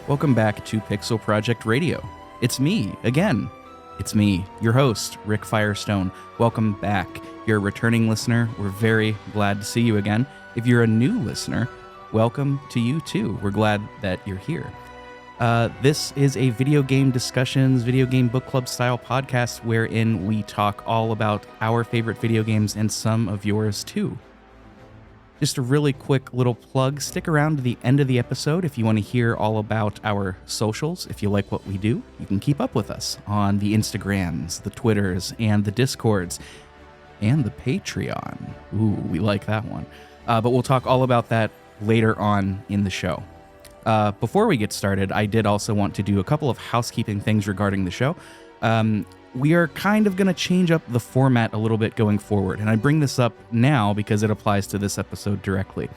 Welcome back to pixelprojectradio. It's me, again. It's me, your host, Rick Firestone. Welcome back. You're a returning listener. We're very glad to see you again. If you're a new listener, welcome to you too. We're glad that you're here. This is a video game discussions, video game book club style podcast wherein we talk all about our favorite video games and some of yours too. Just a really quick little plug. Stick around to the end of the episode if you want to hear all about our socials. If you like what we do, you can keep up with us on the Instagrams, the Twitters, and the Discords, and the Patreon. Ooh, we like that one. But we'll talk all about that later on in the show. Before we get started, I did also want to do a couple of housekeeping things regarding the show. We are kind of going to change up the format a little bit going forward, and I bring this up now because it applies to this episode directly.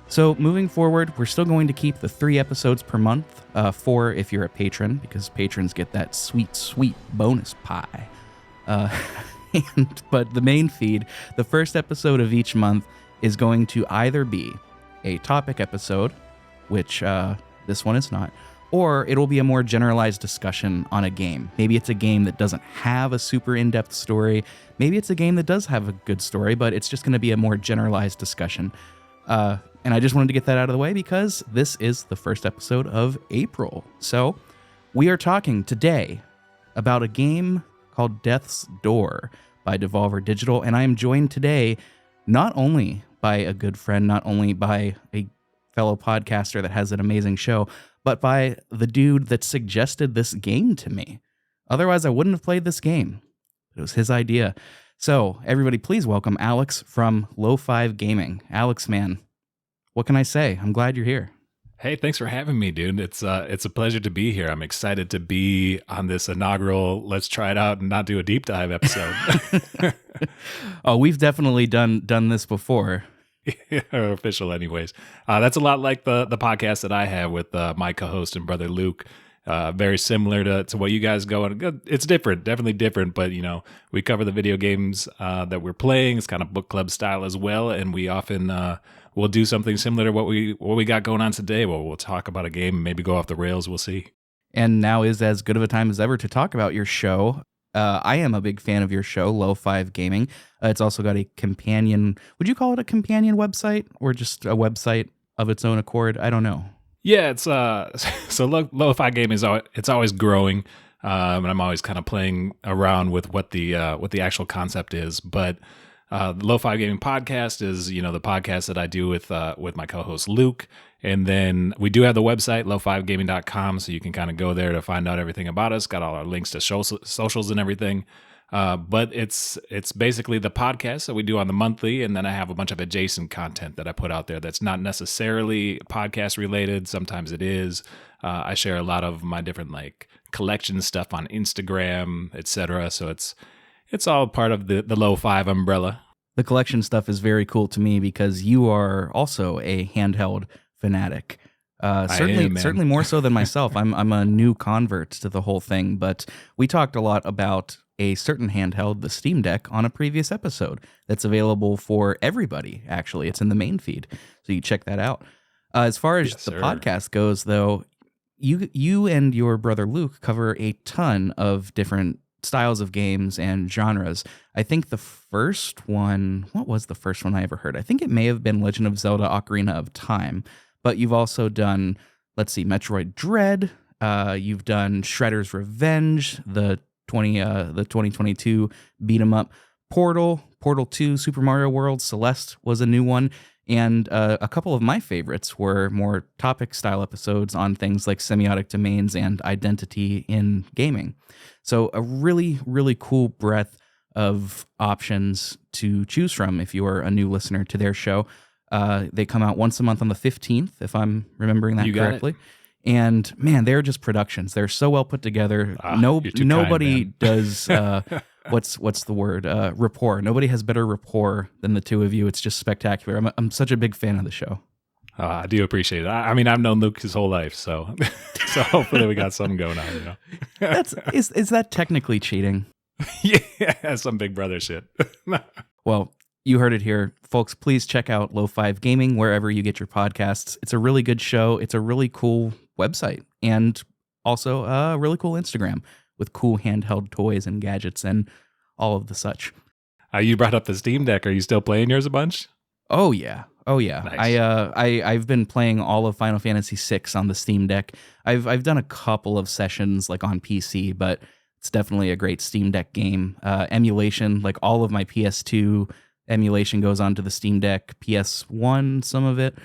So moving forward, we're still going to keep the 3 episodes per month, 4 if you're a patron, because patrons get that sweet, sweet bonus pie. But the main feed, the first episode of each month, is going to either be a topic episode, which this one is not, or it'll be a more generalized discussion on a game. Maybe it's a game that doesn't have a super in-depth story. Maybe it's a game that does have a good story, but it's just going to be a more generalized discussion. And I just wanted to get that out of the way because this is the first episode of April. So we are talking today about a game called Death's Door by Devolver Digital, and I am joined today not only by a good friend, not only by a fellow podcaster that has an amazing show, but by the dude that suggested this game to me. Otherwise, I wouldn't have played this game. It was his idea. So, everybody, please welcome Alex from Lo5 Gaming. Alex, man, what can I say? I'm glad you're here. Hey, thanks for having me, dude. It's a pleasure to be here. I'm excited to be on this inaugural Let's Try It Out and Not Do a Deep Dive episode. Oh, we've definitely done this before. Official anyways. That's a lot like the podcast that I have with my co-host and brother Luke. Very similar to what you guys go on. It's different, definitely different, but we cover the video games that we're playing. It's kind of book club style as well, and we often we'll do something similar to what we got going on today. Well, we'll talk about a game and maybe go off the rails. We'll see. And now is as good of a time as ever to talk about your show. I am a big fan of your show, Lo5 Gaming. It's also got a companion. Would you call it a companion website or just a website of its own accord? I don't know. Yeah, it's so Lo5 Gaming it's always growing, and I'm always kind of playing around with what the actual concept is. But the Lo5 Gaming podcast is the podcast that I do with my co-host Luke. And then we do have the website, lo5gaming.com, so you can kind of go there to find out everything about us. Got all our links to socials and everything. But it's basically the podcast that we do on the monthly, and then I have a bunch of adjacent content that I put out there that's not necessarily podcast related. Sometimes it is. I share a lot of my different collection stuff on Instagram, etc. So it's all part of the Lo5 umbrella. The collection stuff is very cool to me because you are also a handheld fanatic. Certainly more so than myself. I'm a new convert to the whole thing, but we talked a lot about a certain handheld, the Steam Deck, on a previous episode that's available for everybody, actually. It's in the main feed, so you check that out. As far as the podcast goes, though, you and your brother Luke cover a ton of different styles of games and genres. I think the first one, what was the first one I ever heard? I think it may have been Legend of Zelda Ocarina of Time, but you've also done, Metroid Dread, you've done Shredder's Revenge, the 2022 beat 'em up, Portal 2, Super Mario World, Celeste was a new one, and a couple of my favorites were more topic style episodes on things like semiotic domains and identity in gaming. So a really, really cool breadth of options to choose from if you are a new listener to their show. They come out once a month on the 15th, if I'm remembering that correctly. And man, they're just productions. They're so well put together. Nobody does what's the word? Rapport. Nobody has better rapport than the two of you. It's just spectacular. I'm such a big fan of the show. I do appreciate it. I mean, I've known Luke his whole life, so hopefully we got something going on. Is that technically cheating? Yeah, some Big Brother shit. Well, you heard it here, folks. Please check out Lo5 Gaming wherever you get your podcasts. It's a really good show. It's a really cool website, and also a really cool Instagram with cool handheld toys and gadgets and all of the such. You brought up the Steam Deck. Are you still playing yours a bunch? Oh yeah. Nice. I've been playing all of Final Fantasy VI on the Steam Deck. I've done a couple of sessions like on PC, but it's definitely a great Steam Deck game. Emulation, like all of my PS2 emulation goes onto the Steam Deck, PS1, some of it.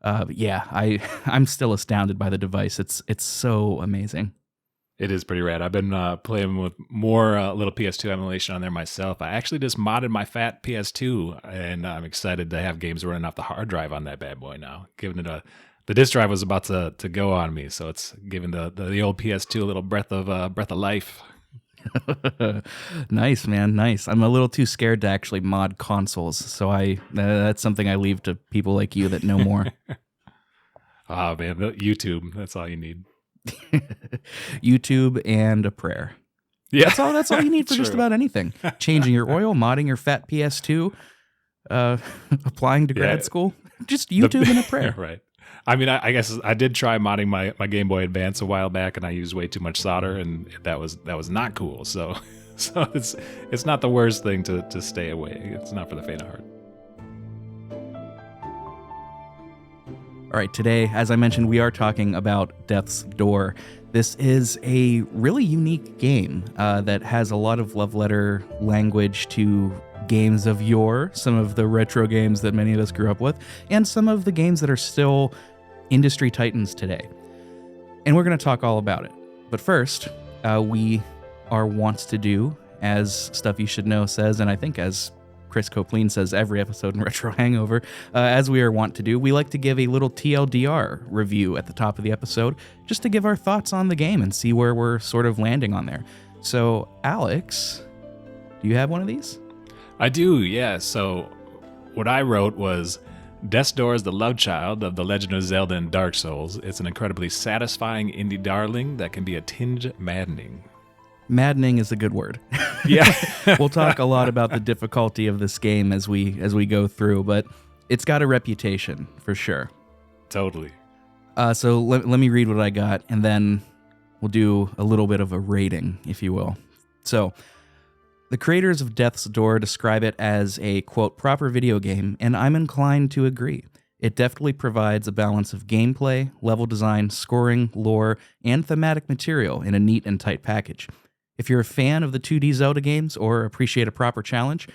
I'm still astounded by the device. It's so amazing. It is pretty rad. I've been playing with more little PS2 emulation on there myself. I actually just modded my fat PS2, and I'm excited to have games running off the hard drive on that bad boy now. Giving it the disk drive was about to go on me, so it's giving the old PS2 a little breath of life. Nice, man, nice. I'm a little too scared to actually mod consoles, so that's something I leave to people like you that know more. Oh man, YouTube, that's all you need. YouTube and a prayer. Yeah, that's all you need for just about anything. Changing your oil, modding your fat PS2, applying to grad school, just YouTube and a prayer. Right. I mean, I guess I did try modding my Game Boy Advance a while back, and I used way too much solder, and that was not cool. So it's not the worst thing to stay away. It's not for the faint of heart. All right, today, as I mentioned, we are talking about Death's Door. This is a really unique game that has a lot of love letter language to games of yore, some of the retro games that many of us grew up with, and some of the games that are still industry titans today. And we're going to talk all about it. But first, we are wont to do, as Stuff You Should Know says, and I think as Chris Copleen says every episode in Retro Hangover, as we are wont to do, we like to give a little TLDR review at the top of the episode, just to give our thoughts on the game and see where we're sort of landing on there. So, Alex, do you have one of these? I do, yeah. So, what I wrote was, Death's Door is the love child of The Legend of Zelda and Dark Souls. It's an incredibly satisfying indie darling that can be a tinge maddening. Maddening is a good word. Yeah. We'll talk a lot about the difficulty of this game as we go through, but it's got a reputation for sure. Totally. So let me read what I got, and then we'll do a little bit of a rating, if you will. So, the creators of Death's Door describe it as a, quote, proper video game, and I'm inclined to agree. It definitely provides a balance of gameplay, level design, scoring, lore, and thematic material in a neat and tight package. If you're a fan of the 2D Zelda games or appreciate a proper challenge,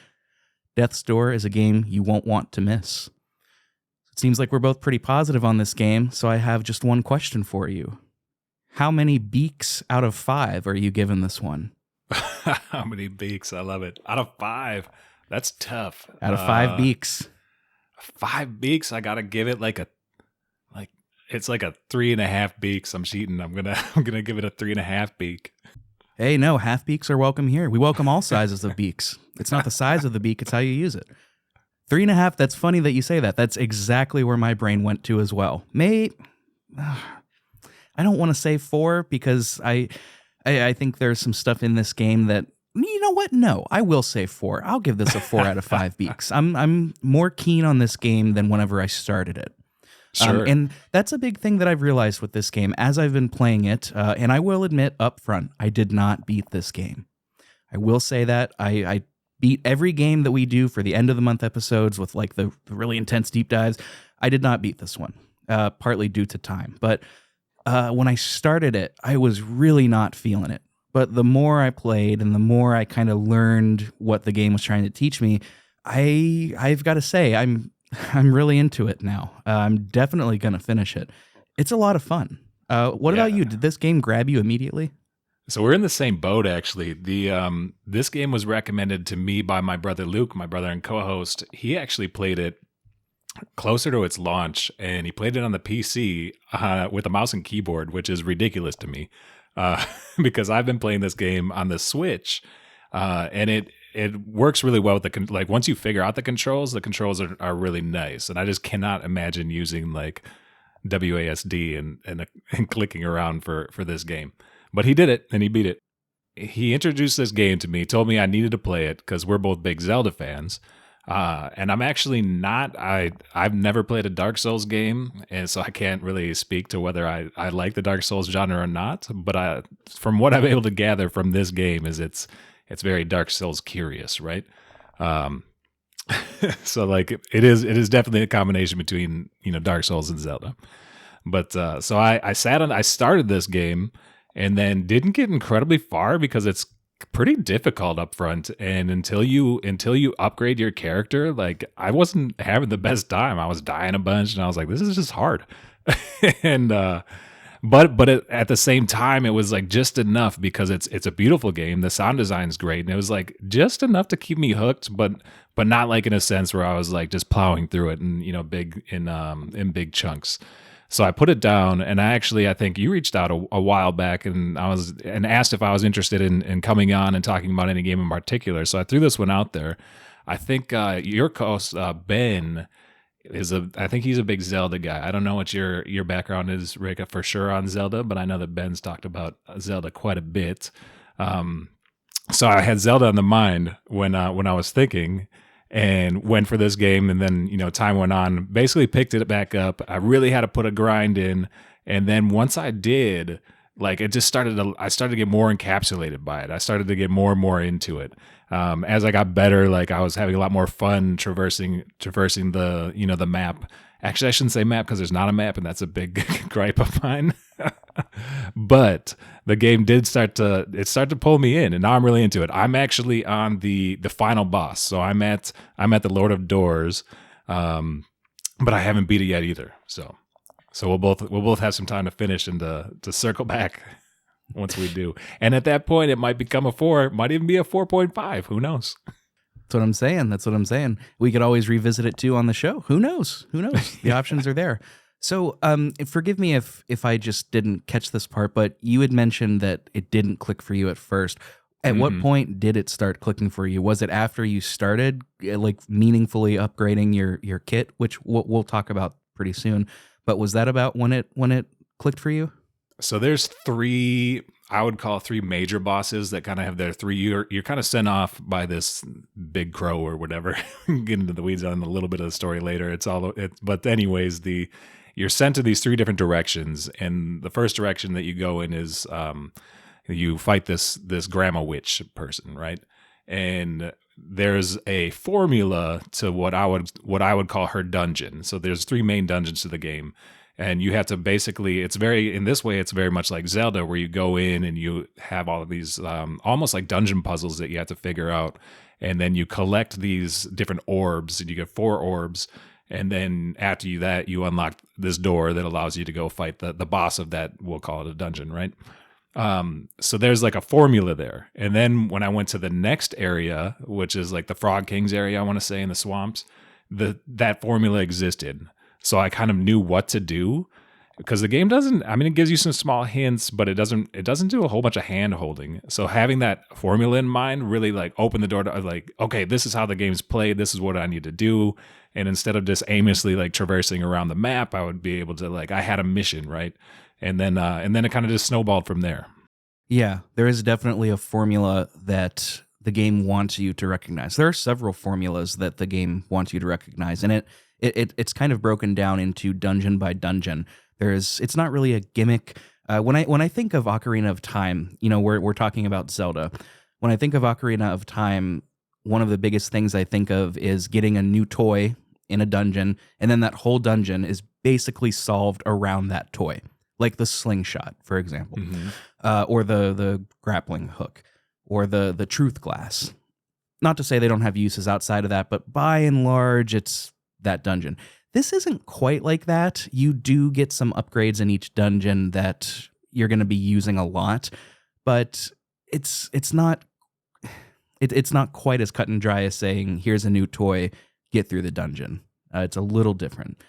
Death's Door is a game you won't want to miss. It seems like we're both pretty positive on this game, so I have just one question for you. How many beaks out of 5 are you giving this one? How many beaks? I love it. Out of 5. That's tough. Out of 5 beaks. 5 beaks, I gotta give it it's like a 3.5 beaks. I'm cheating. I'm gonna give it a 3.5 beak. Hey, no, half beaks are welcome here. We welcome all sizes of beaks. It's not the size of the beak, it's how you use it. 3.5, that's funny that you say that. That's exactly where my brain went to as well. I don't want to say 4 because I think there's some stuff in this game that, you know what? No, I will say 4. I'll give this a 4 out of 5 beaks. I'm more keen on this game than whenever I started it. Sure. And that's a big thing that I've realized with this game as I've been playing it. And I will admit up front, I did not beat this game. I will say that. I beat every game that we do for the end of the month episodes with like the really intense deep dives. I did not beat this one, partly due to time. But when I started it, I was really not feeling it. But the more I played and the more I kind of learned what the game was trying to teach me, I've got to say, I'm really into it now. I'm definitely going to finish it. It's a lot of fun. What about you? Did this game grab you immediately? So we're in the same boat, actually. This game was recommended to me by my brother Luke, my brother and co-host. He actually played it closer to its launch, and he played it on the PC with a mouse and keyboard, which is ridiculous to me because I've been playing this game on the Switch, and it works really well with like once you figure out the controls are really nice, and I just cannot imagine using like WASD and clicking around for this game. But he did it, and he beat it. He introduced this game to me, told me I needed to play it because we're both big Zelda fans. And I'm actually not. I've never played a Dark Souls game, and so I can't really speak to whether I like the Dark Souls genre or not. But from what I'm able to gather from this game, is it's very Dark Souls curious, right? Um, so like it is definitely a combination between Dark Souls and Zelda. But so I started this game and then didn't get incredibly far because it's pretty difficult up front, and until you upgrade your character, like I wasn't having the best time. I was dying a bunch and I was like, this is just hard. And at the same time, it was like just enough because it's a beautiful game. The sound design's great, and it was like just enough to keep me hooked, but not like in a sense where I was like just plowing through it and big in big chunks. So I put it down, and I think you reached out a while back, and asked if I was interested in coming on and talking about any game in particular. So I threw this one out there. I think your host Ben I think he's a big Zelda guy. I don't know what your background is, Rick, for sure on Zelda, but I know that Ben's talked about Zelda quite a bit. So I had Zelda on the mind when I was thinking, and went for this game, and then time went on, basically picked it back up. I really had to put a grind in, and then once I did, like it just I started to get more encapsulated by it. I started to get more and more into it. As I got better, like I was having a lot more fun traversing the the map. Actually, I shouldn't say map because there's not a map, and that's a big gripe of mine. But the game did start to pull me in, and now I'm really into it. I'm actually on the final boss, so I'm at the Lord of Doors, but I haven't beat it yet either. So we'll both have some time to finish and to circle back once we do. And at that point, it might become a 4, might even be a 4.5. Who knows? That's what I'm saying. We could always revisit it too on the show. Who knows? The options are there. So forgive me if I just didn't catch this part, but you had mentioned that it didn't click for you at first. At what point did it start clicking for you? Was it after you started like meaningfully upgrading your kit, which we'll talk about pretty soon, but was that about when it clicked for you? So there's 3, I would call 3 major bosses that kind of have their 3. You're kind of sent off by this big crow or whatever. Get into the weeds on a little bit of the story later. But anyways, you're sent to these 3 different directions, and the first direction that you go in is you fight this grandma witch person, right? And there's a formula to what I would call her dungeon. So there's 3 main dungeons to the game. And you have to basically, it's very much like Zelda, where you go in and you have all of these almost like dungeon puzzles that you have to figure out. And then you collect these different orbs, and you get 4 orbs. And then after you unlock this door that allows you to go fight the boss of that, we'll call it a dungeon, right? So there's like a formula there. And then when I went to the next area, which is like the Frog Kings area, I want to say, in the swamps, that formula existed. So I kind of knew what to do, because the game it gives you some small hints, but it doesn't do a whole bunch of hand holding. So having that formula in mind really like opened the door to like, okay, this is how the game's played. This is what I need to do. And instead of just aimlessly like traversing around the map, I would be able to I had a mission, right? And then it kind of just snowballed from there. Yeah, there is definitely a formula that the game wants you to recognize. There are several formulas that the game wants you to recognize, and it's kind of broken down into dungeon by dungeon. It's not really a gimmick. When I think of Ocarina of Time, we're talking about Zelda. When I think of Ocarina of Time, one of the biggest things I think of is getting a new toy in a dungeon, and then that whole dungeon is basically solved around that toy, like the slingshot, for example, or the grappling hook, or the truth glass. Not to say they don't have uses outside of that, but by and large, it's that dungeon. This isn't quite like that. You do get some upgrades in each dungeon that you're going to be using a lot, but it's not quite as cut and dry as saying, here's a new toy, get through the dungeon. It's a little different,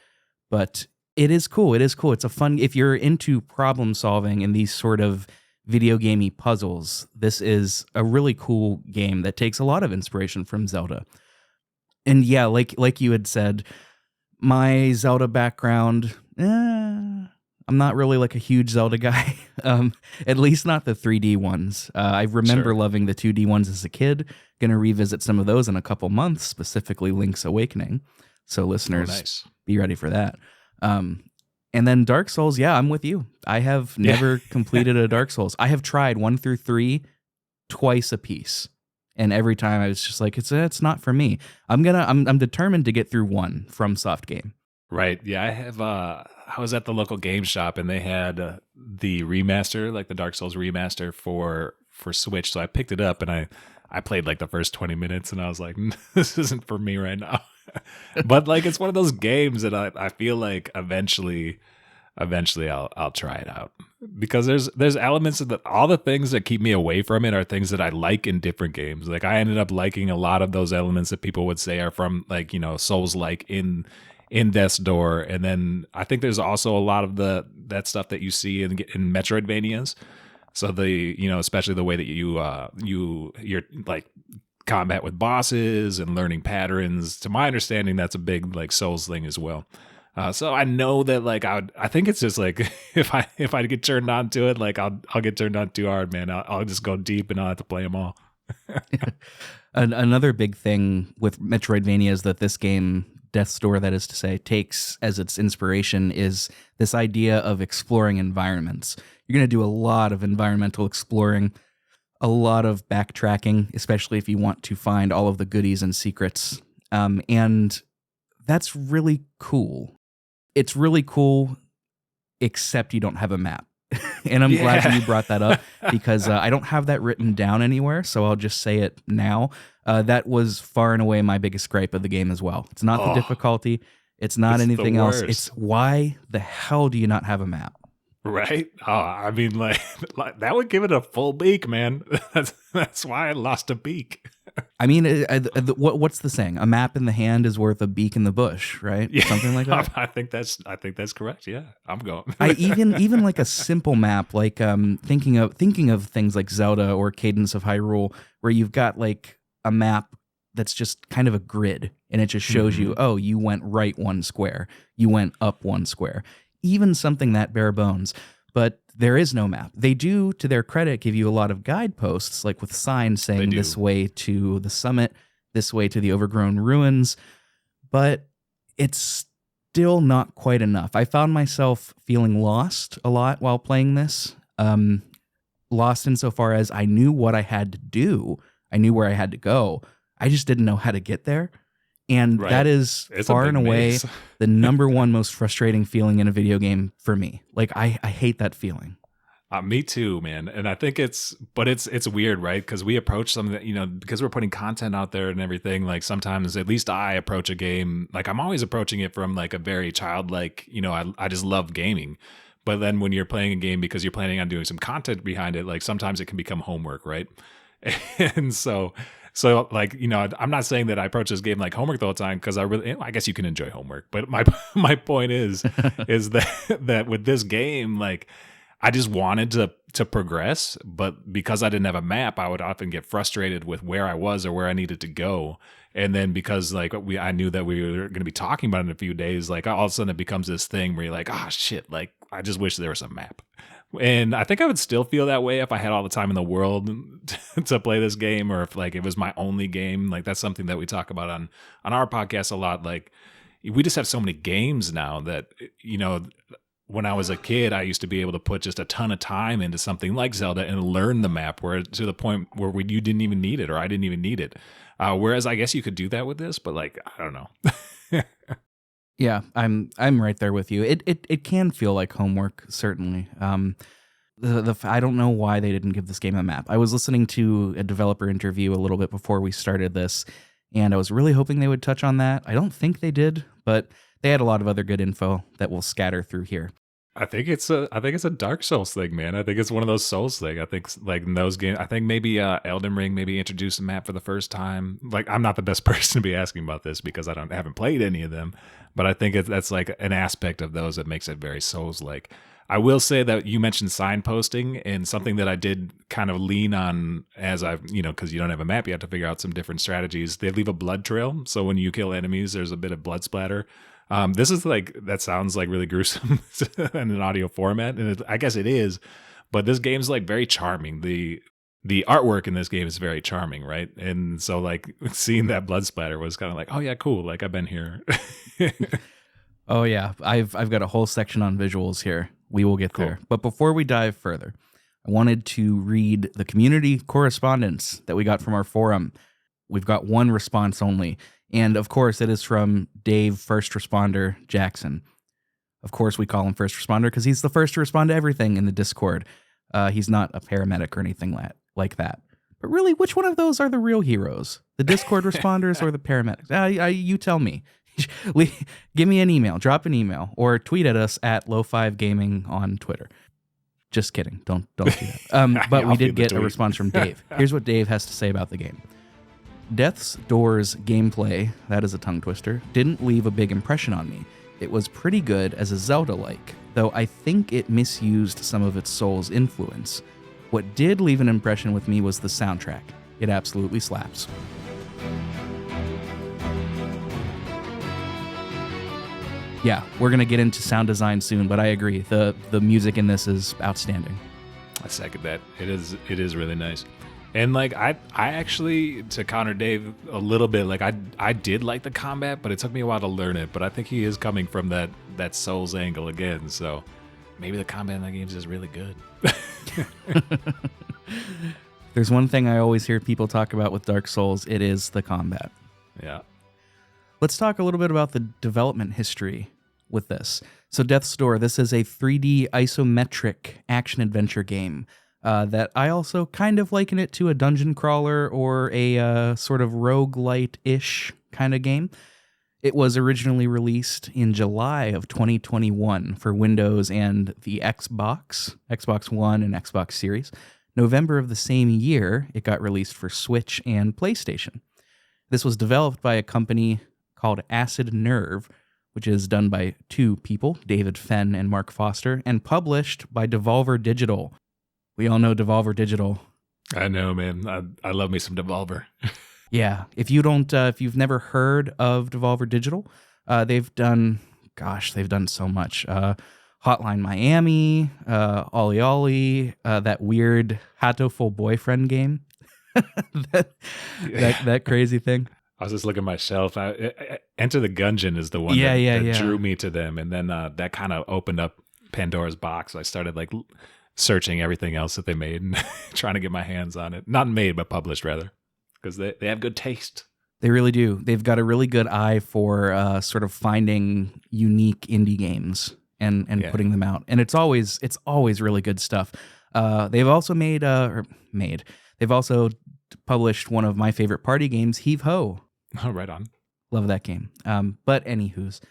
but it is cool. It's a fun, if you're into problem solving and these sort of video gamey puzzles, this is a really cool game that takes a lot of inspiration from Zelda. And yeah, like you had said, my Zelda background, I'm not really like a huge Zelda guy, at least not the 3D ones. I remember loving the 2D ones as a kid. Going to revisit some of those in a couple months, specifically Link's Awakening. So listeners, be ready for that. And then Dark Souls, yeah, I'm with you. I have never completed a Dark Souls. I have tried 1 through 3 twice a piece. And every time I was just like, it's not for me. I'm determined to get through 1 FromSoft game. Right. Yeah, I was at the local game shop and they had the remaster, like the Dark Souls remaster for Switch. So I picked it up and I played like the first 20 minutes and I was like, this isn't for me right now. But like, it's one of those games that I feel like eventually I'll try it out, because there's elements of all the things that keep me away from it are things that I like in different games. Like I ended up liking a lot of those elements that people would say are from like, Souls-like in Death's Door. And then I think there's also a lot of that stuff that you see in Metroidvanias. So especially the way that you're like combat with bosses and learning patterns. To my understanding, that's a big like Souls thing as well. So I know that like I think it's just like if I get turned on to it, like I'll get turned on too hard, man. I'll just go deep and I'll have to play them all. Another big thing with Metroidvania is that this game, Death's Door, that is to say, takes as its inspiration is this idea of exploring environments. You're going to do a lot of environmental exploring, a lot of backtracking, especially if you want to find all of the goodies and secrets. And that's really cool. It's really cool, except you don't have a map. And I'm glad that you brought that up, because I don't have that written down anywhere, so I'll just say it now. That was far and away my biggest gripe of the game as well. It's not the difficulty. It's not anything else. It's why the hell do you not have a map? Right? Oh, I mean, like that would give it a full beak, man. That's why I lost a beak. I mean, what's the saying? A map in the hand is worth a beak in the bush, right? Yeah. Something like that. I think that's correct. Yeah, I'm going. even like a simple map, like thinking of things like Zelda or Cadence of Hyrule, where you've got like a map that's just kind of a grid, and it just shows you, oh, you went right 1 square, you went up 1 square. Even something that bare bones. But there is no map. They do, to their credit, give you a lot of guideposts, like with signs saying this way to the summit, this way to the overgrown ruins. But it's still not quite enough. I found myself feeling lost a lot while playing this. Lost insofar as I knew what I had to do. I knew where I had to go. I just didn't know how to get there. And that is far and away the number one most frustrating feeling in a video game for me. Like I hate that feeling. Me too, man. And I think it's weird, right? Because we approach something that, because we're putting content out there and everything. Like sometimes, at least I approach a game, like I'm always approaching it from like a very childlike, I just love gaming. But then when you're playing a game because you're planning on doing some content behind it, like sometimes it can become homework, right? And so like, I'm not saying that I approach this game like homework the whole time, because I guess you can enjoy homework. But my point is that with this game, like I just wanted to progress, but because I didn't have a map, I would often get frustrated with where I was or where I needed to go. And then because like I knew that we were going to be talking about it in a few days, like all of a sudden it becomes this thing where you're like, oh shit, like I just wish there was a map. And I think I would still feel that way if I had all the time in the world to play this game, or if like it was my only game. Like that's something that we talk about on our podcast a lot. Like we just have so many games now that, when I was a kid, I used to be able to put just a ton of time into something like Zelda and learn the map, where to the point where you didn't even need it, or I didn't even need it. Whereas I guess you could do that with this, but like, I don't know. Yeah, I'm right there with you. It can feel like homework, certainly. I don't know why they didn't give this game a map. I was listening to a developer interview a little bit before we started this, and I was really hoping they would touch on that. I don't think they did, but they had a lot of other good info that we'll scatter through here. I think it's a Dark Souls thing, man. I think it's one of those Souls thing. I think like in those games, I think maybe Elden Ring maybe introduced a map for the first time. Like I'm not the best person to be asking about this because I haven't played any of them, but I think that's like an aspect of those that makes it very Souls-like. I will say that you mentioned signposting, and something that I did kind of lean on as I've, because you don't have a map, you have to figure out some different strategies. They leave a blood trail. So when you kill enemies, there's a bit of blood splatter. This is like, that sounds like really gruesome in an audio format, and I guess it is, but this game's like very charming. The artwork in this game is very charming, right? And so like seeing that blood splatter was kind of like, oh yeah, cool. Like I've been here. Oh yeah, I've got a whole section on visuals here. We will get there. But before we dive further, I wanted to read the community correspondence that we got from our forum. We've got one response only, and of course it is from Dave First Responder Jackson. Of course we call him First Responder because he's the first to respond to everything in the Discord. He's not a paramedic or anything like that. But really, which one of those are the real heroes? The Discord responders or the paramedics? You tell me. Give me an email, drop an email, or tweet at us at Low5Gaming on Twitter. Just kidding. Don't do that. But we did get a response from Dave. Here's what Dave has to say about the game. Death's Door's gameplay, that is a tongue twister, didn't leave a big impression on me. It was pretty good as a Zelda-like, though I think it misused some of its Souls influence. What did leave an impression with me was the soundtrack. It absolutely slaps. Yeah, we're going to get into sound design soon, but I agree. The music in this is outstanding. I second that. It is really nice. And like I actually, to counter Dave a little bit, like I did like the combat, but it took me a while to learn it. But I think he is coming from that Souls angle again, so maybe the combat in that game is just really good. There's one thing I always hear people talk about with Dark Souls, it is the combat. Yeah. Let's talk a little bit about the development history with this. So Death's Door, this is a 3D isometric action-adventure game that I also kind of liken it to a dungeon crawler or a sort of roguelite-ish kind of game. It was originally released in July of 2021 for Windows and the Xbox One and Xbox Series. November of the same year, it got released for Switch and PlayStation. This was developed by a company called Acid Nerve, which is done by two people, David Fenn and Mark Foster, and published by Devolver Digital. We all know Devolver Digital. I know, man. I love me some Devolver. Yeah. If you've never heard of Devolver Digital, they've done so much. Hotline Miami, Ollie Ollie, that weird Hatoful boyfriend game. that crazy thing. I was just looking at my shelf. Enter the Gungeon is the one that drew me to them. And then that kind of opened up Pandora's box. I started like searching everything else that they made and trying to get my hands on it. Not made, but published rather, because they have good taste. They really do. They've got a really good eye for sort of finding unique indie games and putting them out. And it's always really good stuff. They've also they've also published one of my favorite party games, Heave Ho. Oh, right on. Love that game. But anywho's,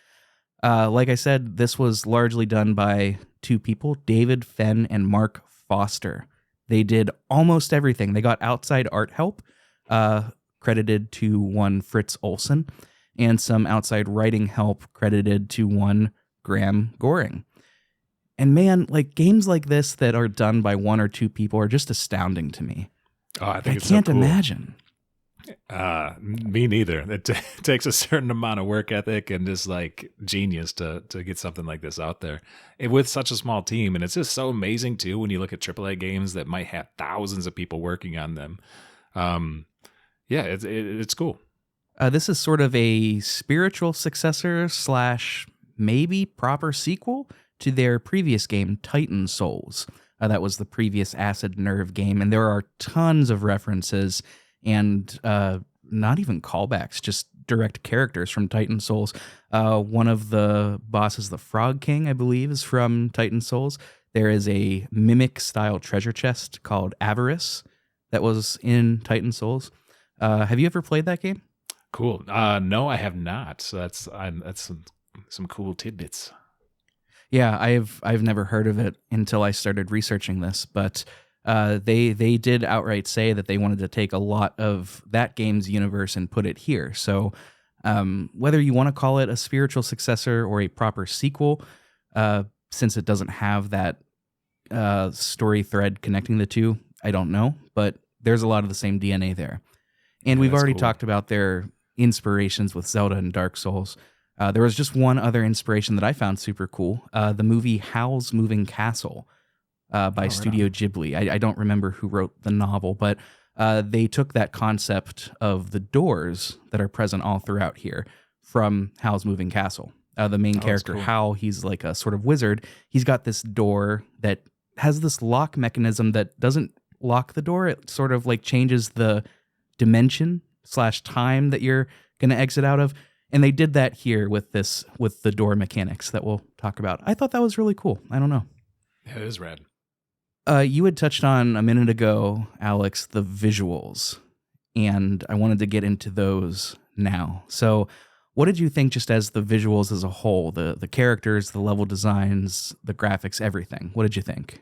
like I said, this was largely done by two people, David Fenn and Mark Foster. They did almost everything. They got outside art help, credited to one Fritz Olsen, and some outside writing help credited to one Graham Goring. And man, like games like this that are done by one or two people are just astounding to me. Oh, I think I can't imagine. Me neither. It takes a certain amount of work ethic and just like genius to get something like this out there, and with such a small team. And it's just so amazing too when you look at AAA games that might have thousands of people working on them. Yeah, it's cool. This is sort of a spiritual successor / maybe proper sequel to their previous game, Titan Souls. That was the previous Acid Nerve game, and there are tons of references and not even callbacks, just direct characters from Titan Souls. One of the bosses, the Frog King, I believe, is from Titan Souls. There is a mimic-style treasure chest called Avarice that was in Titan Souls. Have you ever played that game? Cool. No, I have not. So that's some cool tidbits. Yeah, I've never heard of it until I started researching this, but they did outright say that they wanted to take a lot of that game's universe and put it here. So whether you want to call it a spiritual successor or a proper sequel, since it doesn't have that story thread connecting the two, I don't know, but there's a lot of the same DNA there. And we've already talked about their inspirations with Zelda and Dark Souls. There was just one other inspiration that I found super cool. The movie Howl's Moving Castle by Studio Ghibli. I don't remember who wrote the novel, but they took that concept of the doors that are present all throughout here from Howl's Moving Castle. The main character, cool. Howl, he's like a sort of wizard. He's got this door that has this lock mechanism that doesn't lock the door. It sort of like changes the dimension/time that you're going to exit out of. And they did that here with the door mechanics that we'll talk about. I thought that was really cool. I don't know. Yeah, it is rad. You had touched on a minute ago, Alex, the visuals, and I wanted to get into those now. So what did you think just as the visuals as a whole, the characters, the level designs, the graphics, everything? What did you think?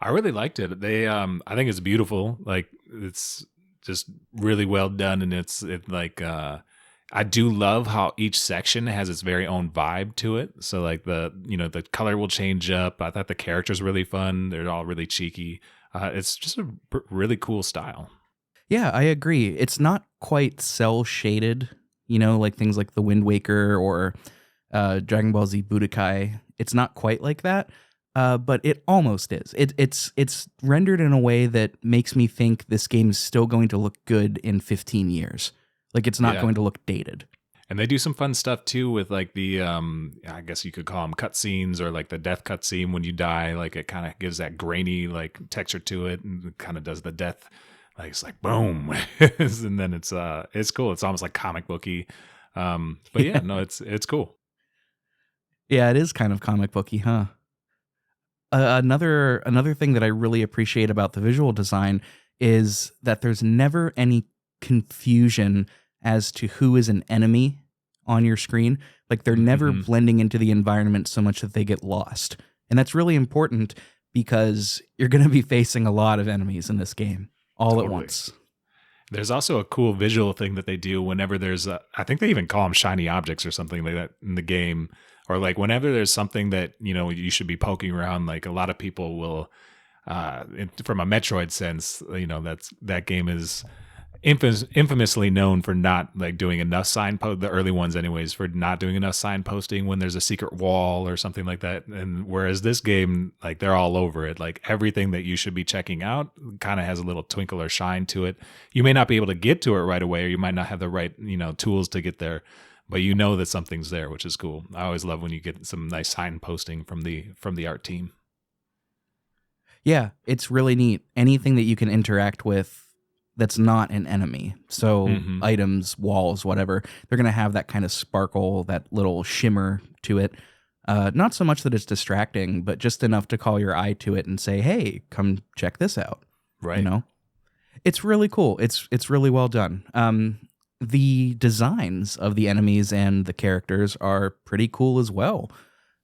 I really liked it. I think it's beautiful. Like, it's just really well done, and I do love how each section has its very own vibe to it. So like the color will change up. I thought the characters were really fun. They're all really cheeky. It's just a really cool style. Yeah, I agree. It's not quite cell shaded, like things like the Wind Waker or Dragon Ball Z Budokai. It's not quite like that, but it almost is. It's rendered in a way that makes me think this game is still going to look good in 15 years. Like, it's not going to look dated. And they do some fun stuff too with like the I guess you could call them cutscenes, or like the death cutscene when you die. Like, it kind of gives that grainy like texture to it, and it kind of does the death. Like, it's like boom, and then it's cool. It's almost like comic booky. But yeah, no, it's cool. Yeah, it is kind of comic booky, huh? Another thing that I really appreciate about the visual design is that there's never any confusion as to who is an enemy on your screen. Like, they're never blending into the environment so much that they get lost. And that's really important because you're going to be facing a lot of enemies in this game all at once. There's also a cool visual thing that they do whenever there's I think they even call them shiny objects or something like that in the game. Or like whenever there's something that, you should be poking around, like a lot of people will, from a Metroid sense, that game is infamously known for not like doing enough the early ones anyways, for not doing enough signposting when there's a secret wall or something like that. And whereas this game, like, they're all over it. Like, everything that you should be checking out kind of has a little twinkle or shine to it. You may not be able to get to it right away, or you might not have the right tools to get there, but that something's there, which is cool. I always love when you get some nice signposting from the art team. Yeah, it's really neat. Anything that you can interact with that's not an enemy. So items, walls, whatever, they're going to have that kind of sparkle, that little shimmer to it. Not so much that it's distracting, but just enough to call your eye to it and say, hey, come check this out. Right. It's really cool. It's really well done. The designs of the enemies and the characters are pretty cool as well.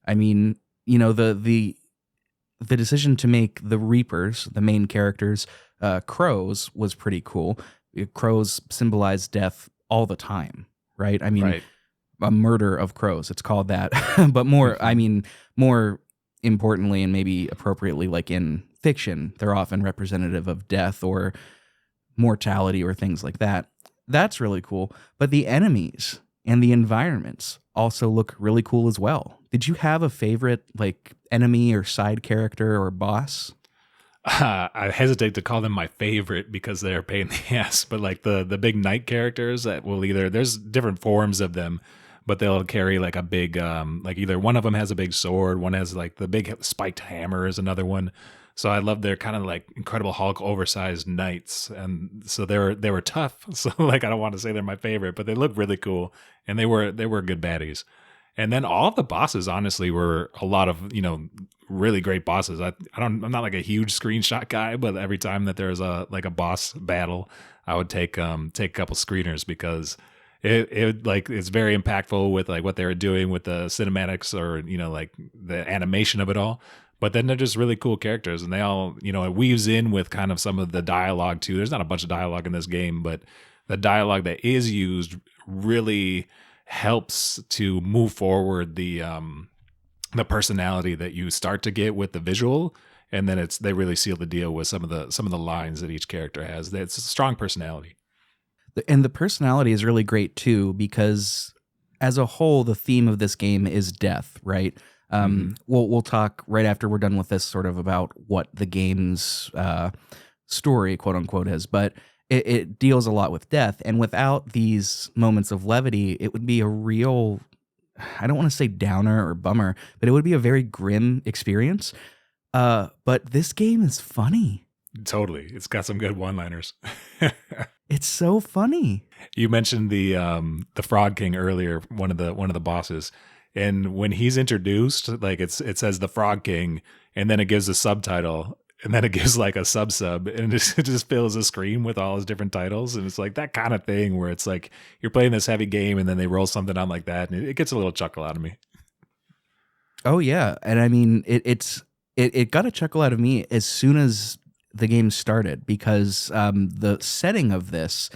I mean, the decision to make the Reapers, the main characters, crows, was pretty cool. Crows symbolize death all the time, right? I mean, a murder of crows, it's called that. But more importantly, and maybe appropriately, like in fiction, they're often representative of death or mortality or things like that. That's really cool. But the enemies and the environments also look really cool as well. Did you have a favorite, like, enemy or side character or boss? I hesitate to call them my favorite because they're a pain in the ass, but like the big knight characters that will there's different forms of them, but they'll carry like a big, like either one of them has a big sword, one has like the big spiked hammer is another one. So I love their kind of like Incredible Hulk oversized knights. And so they were tough. So like, I don't want to say they're my favorite, but they look really cool. And they were good baddies. And then all the bosses, honestly, were a lot of, really great bosses. I'm not like a huge screenshot guy, but every time that there's a boss battle, I would take a couple screeners because it's very impactful with like what they were doing with the cinematics or, like the animation of it all. But then they're just really cool characters, and they all, it weaves in with kind of some of the dialogue too. There's not a bunch of dialogue in this game, but the dialogue that is used really helps to move forward the personality that you start to get with the visual, and then they really seal the deal with some of the lines that each character has. It's a strong personality. And the personality is really great too, because as a whole, the theme of this game is death, right? We'll talk right after we're done with this sort of about what the game's story, quote unquote, is, but it deals a lot with death. And without these moments of levity, it would be a real, I don't want to say downer or bummer, but it would be a very grim experience. But this game is funny. Totally. It's got some good one-liners. It's so funny. You mentioned the Frog King earlier, one of the bosses. And when he's introduced, like it says the Frog King, and then it gives a subtitle, and then it gives like a sub, and it just fills the screen with all his different titles. And it's like that kind of thing where it's like you're playing this heavy game, and then they roll something on like that, and it gets a little chuckle out of me. Oh yeah, and I mean it got a chuckle out of me as soon as the game started, because the setting of this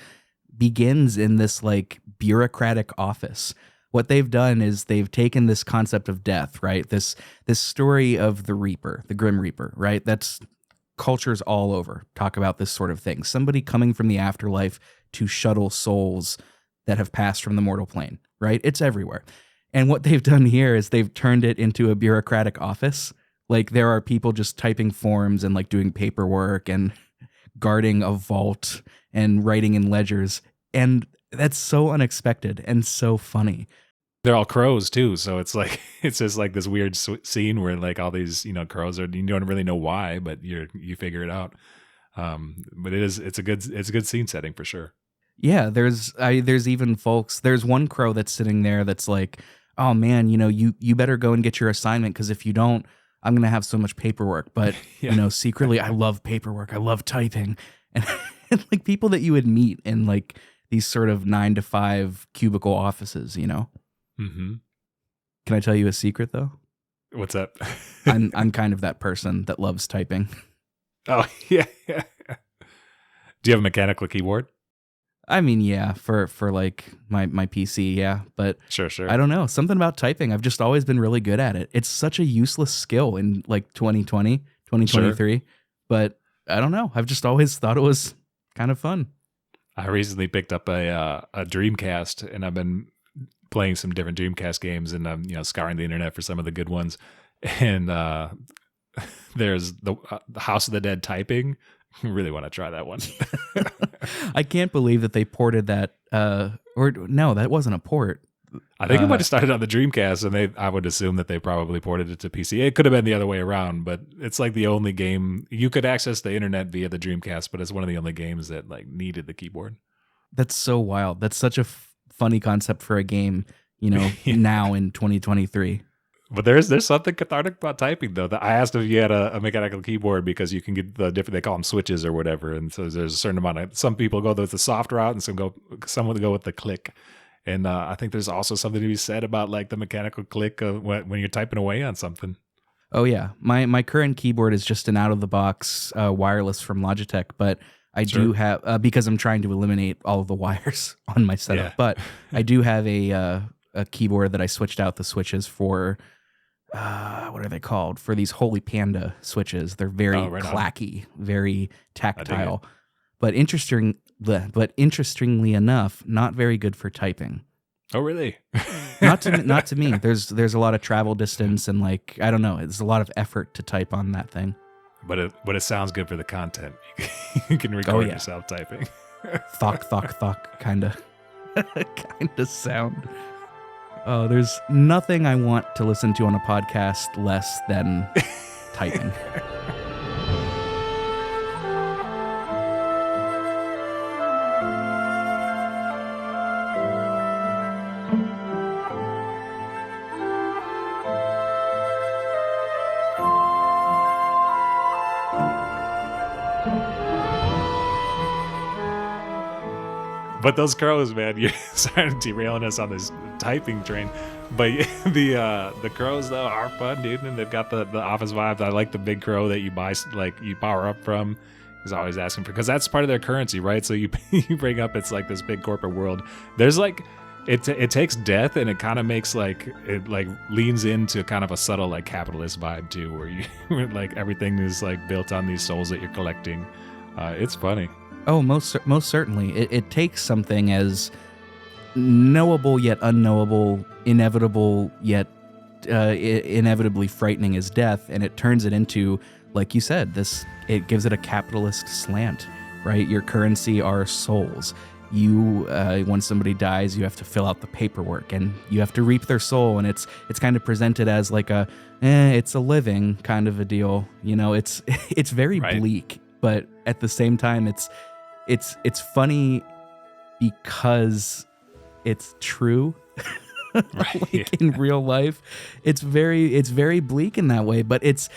begins in this like bureaucratic office. What they've done is they've taken this concept of death, right? This story of the Reaper, the Grim Reaper, right? That's cultures all over talk about this sort of thing. Somebody coming from the afterlife to shuttle souls that have passed from the mortal plane, right? It's everywhere. And what they've done here is they've turned it into a bureaucratic office. Like there are people just typing forms and like doing paperwork and guarding a vault and writing in ledgers. And that's so unexpected and so funny. They're all crows too, so it's like it's just like this weird scene where like all these crows are, you don't really know why, but you figure it out. But it's a good scene setting for sure. Yeah, there's even folks. There's one crow that's sitting there that's like, oh man, you better go and get your assignment, because if you don't, I'm gonna have so much paperwork. But yeah. Secretly, I love paperwork. I love typing, and like people that you would meet in like these sort of 9-to-5 cubicle offices, Mm-hmm. Can I tell you a secret though? What's up? I'm kind of that person that loves typing. Oh yeah. Do you have a mechanical keyboard? I mean, yeah, for like my PC, yeah, but Sure. I don't know, something about typing. I've just always been really good at it. It's such a useless skill in like 2020, 2023, sure. But I don't know. I've just always thought it was kind of fun. I recently picked up a Dreamcast, and I've been playing some different Dreamcast games, and I'm scouring the internet for some of the good ones. And there's the House of the Dead typing. I really want to try that one. I can't believe that they ported that. Or no, that wasn't a port. I think it might have started on the Dreamcast, and I would assume that they probably ported it to PC. It could have been the other way around, but it's like the only game you could access the internet via the Dreamcast, but it's one of the only games that like needed the keyboard. That's so wild. That's such a funny concept for a game, now in 2023. But there's something cathartic about typing, though. I asked if you had a mechanical keyboard, because you can get the different, they call them switches or whatever. And so there's a certain amount of, some people go with the soft route, and some would go with the click. And I think there's also something to be said about like the mechanical click when you're typing away on something. Oh yeah, my current keyboard is just an out of the box wireless from Logitech, but I do have because I'm trying to eliminate all of the wires on my setup. Yeah. But I do have a keyboard that I switched out the switches for. What are they called? For these Holy Panda switches. They're very clacky, very tactile, but interestingly enough, not very good for typing. Oh, really? Not to me. There's a lot of travel distance, and like I don't know, it's a lot of effort to type on that thing. But it sounds good for the content. You can record yourself typing. Thok kind of sound. Oh, there's nothing I want to listen to on a podcast less than typing. But those crows, man, you're starting derailing us on this typing train. But the crows though are fun, dude, and they've got the office vibes. I like the big crow that you buy, like you power up from. He's always asking for, because that's part of their currency, right? So you bring up, it's like this big corporate world. There's like it takes death, and it kind of makes like it like leans into kind of a subtle like capitalist vibe too, where you like everything is like built on these souls that you're collecting. It's funny. Oh, most certainly. It takes something as knowable yet unknowable, inevitable yet inevitably frightening as death, and it turns it into, like you said, it gives it a capitalist slant, right? Your currency are souls. You when somebody dies, you have to fill out the paperwork and you have to reap their soul, and it's kind of presented as like it's a living kind of a deal. It's it's very bleak, but at the same time it's funny because it's true. In real life, it's very bleak in that way, but it's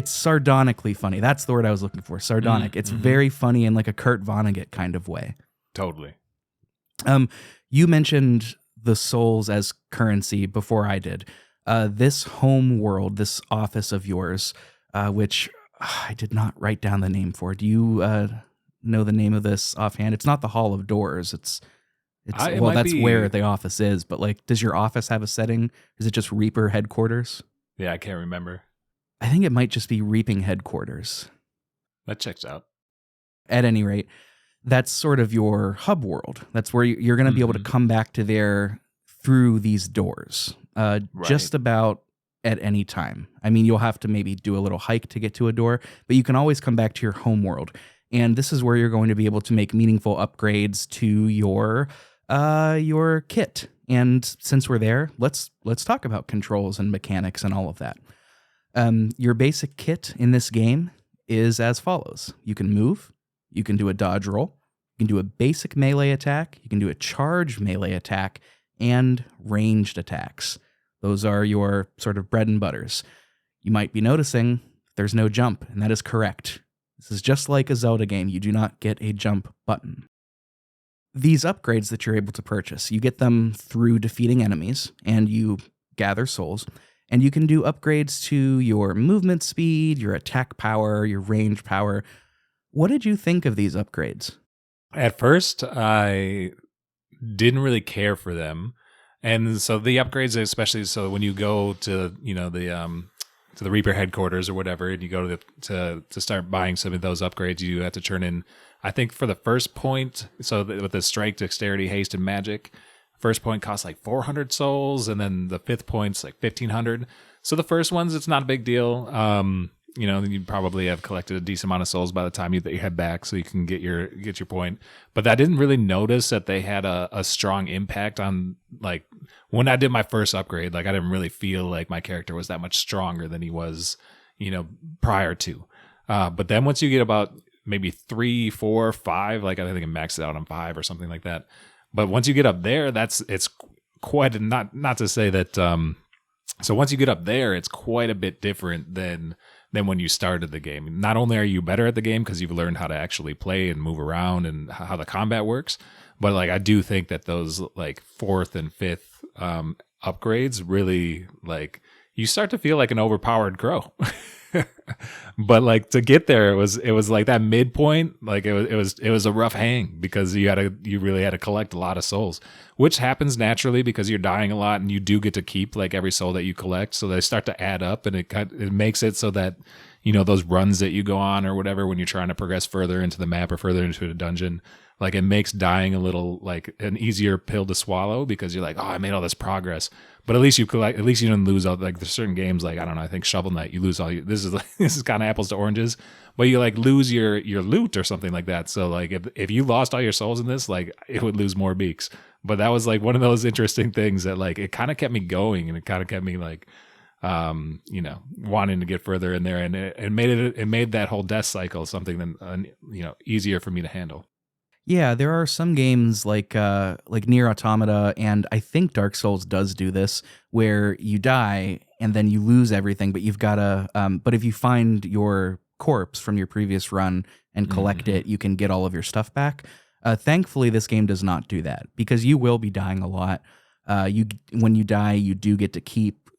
sardonically funny. That's the word I was looking for. Sardonic. It's very funny in like a Kurt Vonnegut kind of way. Totally. You mentioned the souls as currency before I did. This home world, this office of yours, which I did not write down the name for. Do you know the name of this offhand? It's not the Hall of Doors. That's where the office is. But like, does your office have a setting? Is it just Reaper headquarters? Yeah, I can't remember. I think it might just be Reaping headquarters. That checks out. At any rate, that's sort of your hub world. That's where you're going to be able to come back to there through these doors, just about at any time. I mean, you'll have to maybe do a little hike to get to a door, but you can always come back to your home world. And this is where you're going to be able to make meaningful upgrades to your kit. And since we're there, let's talk about controls and mechanics and all of that. Your basic kit in this game is as follows. You can move. You can do a dodge roll, you can do a basic melee attack, you can do a charge melee attack, and ranged attacks. Those are your sort of bread and butters. You might be noticing there's no jump, and that is correct. This is just like a Zelda game. You do not get a jump button. These upgrades that you're able to purchase, you get them through defeating enemies, and you gather souls, and you can do upgrades to your movement speed, your attack power, your range power. What did you think of these upgrades? At first, I didn't really care for them. And so the upgrades, especially so when you go to, to the Reaper headquarters or whatever, and you go to start buying some of those upgrades, you have to turn in, I think for the first point, so with the strength, dexterity, haste, and magic, first point costs like 400 souls, and then the fifth point's like 1,500. So the first ones, it's not a big deal. You probably have collected a decent amount of souls by the time you head back, so you can get your point. But I didn't really notice that they had a strong impact on, like, when I did my first upgrade. Like, I didn't really feel like my character was that much stronger than he was, prior to. But then once you get about maybe 3, 4, 5, like I think I maxed it out on 5 or something like that. But once you get up there, it's quite not to say that. So once you get up there, it's quite a bit different than when you started the game. Not only are you better at the game because you've learned how to actually play and move around and how the combat works, but like I do think that those like 4th and 5th upgrades really, like, you start to feel like an overpowered crow. But like to get there, it was like that midpoint, like it was a rough hang because you really had to collect a lot of souls, which happens naturally because you're dying a lot and you do get to keep like every soul that you collect. So they start to add up, and it makes it so that, those runs that you go on or whatever, when you're trying to progress further into the map or further into a dungeon, like it makes dying a little like an easier pill to swallow because you're like, oh, I made all this progress. But at least you didn't lose all, like there's certain games, like, I don't know, I think Shovel Knight, you lose all this is kind of apples to oranges, but you like lose your loot or something like that. So like if you lost all your souls in this, like it would lose more beaks. But that was like one of those interesting things that like it kind of kept me going, and it kind of kept me like wanting to get further in there, and it made that whole death cycle something that easier for me to handle. Yeah, there are some games like Nier Automata, and I think Dark Souls does do this, where you die and then you lose everything, but you've got to. But if you find your corpse from your previous run and collect it, you can get all of your stuff back. Thankfully, this game does not do that because you will be dying a lot. When you die, you do get to keep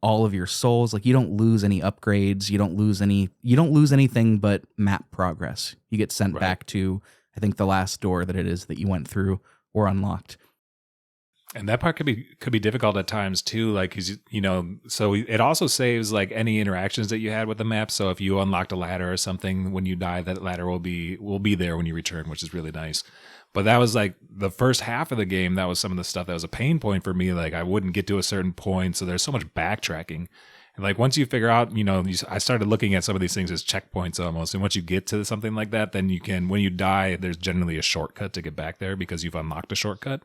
all of your souls. Like, you don't lose any upgrades. You don't lose anything but map progress. You get sent back to, I think, the last door that it is that you went through or unlocked. And that part could be difficult at times too, like, 'cause, so it also saves like any interactions that you had with the map. So if you unlocked a ladder or something, when you die, that ladder will be there when you return, which is really nice. But that was like the first half of the game. That was some of the stuff that was a pain point for me. Like I wouldn't get to a certain point. So there's so much backtracking. And like once you figure out, I started looking at some of these things as checkpoints almost. And once you get to something like that, then you can, when you die, there's generally a shortcut to get back there because you've unlocked a shortcut.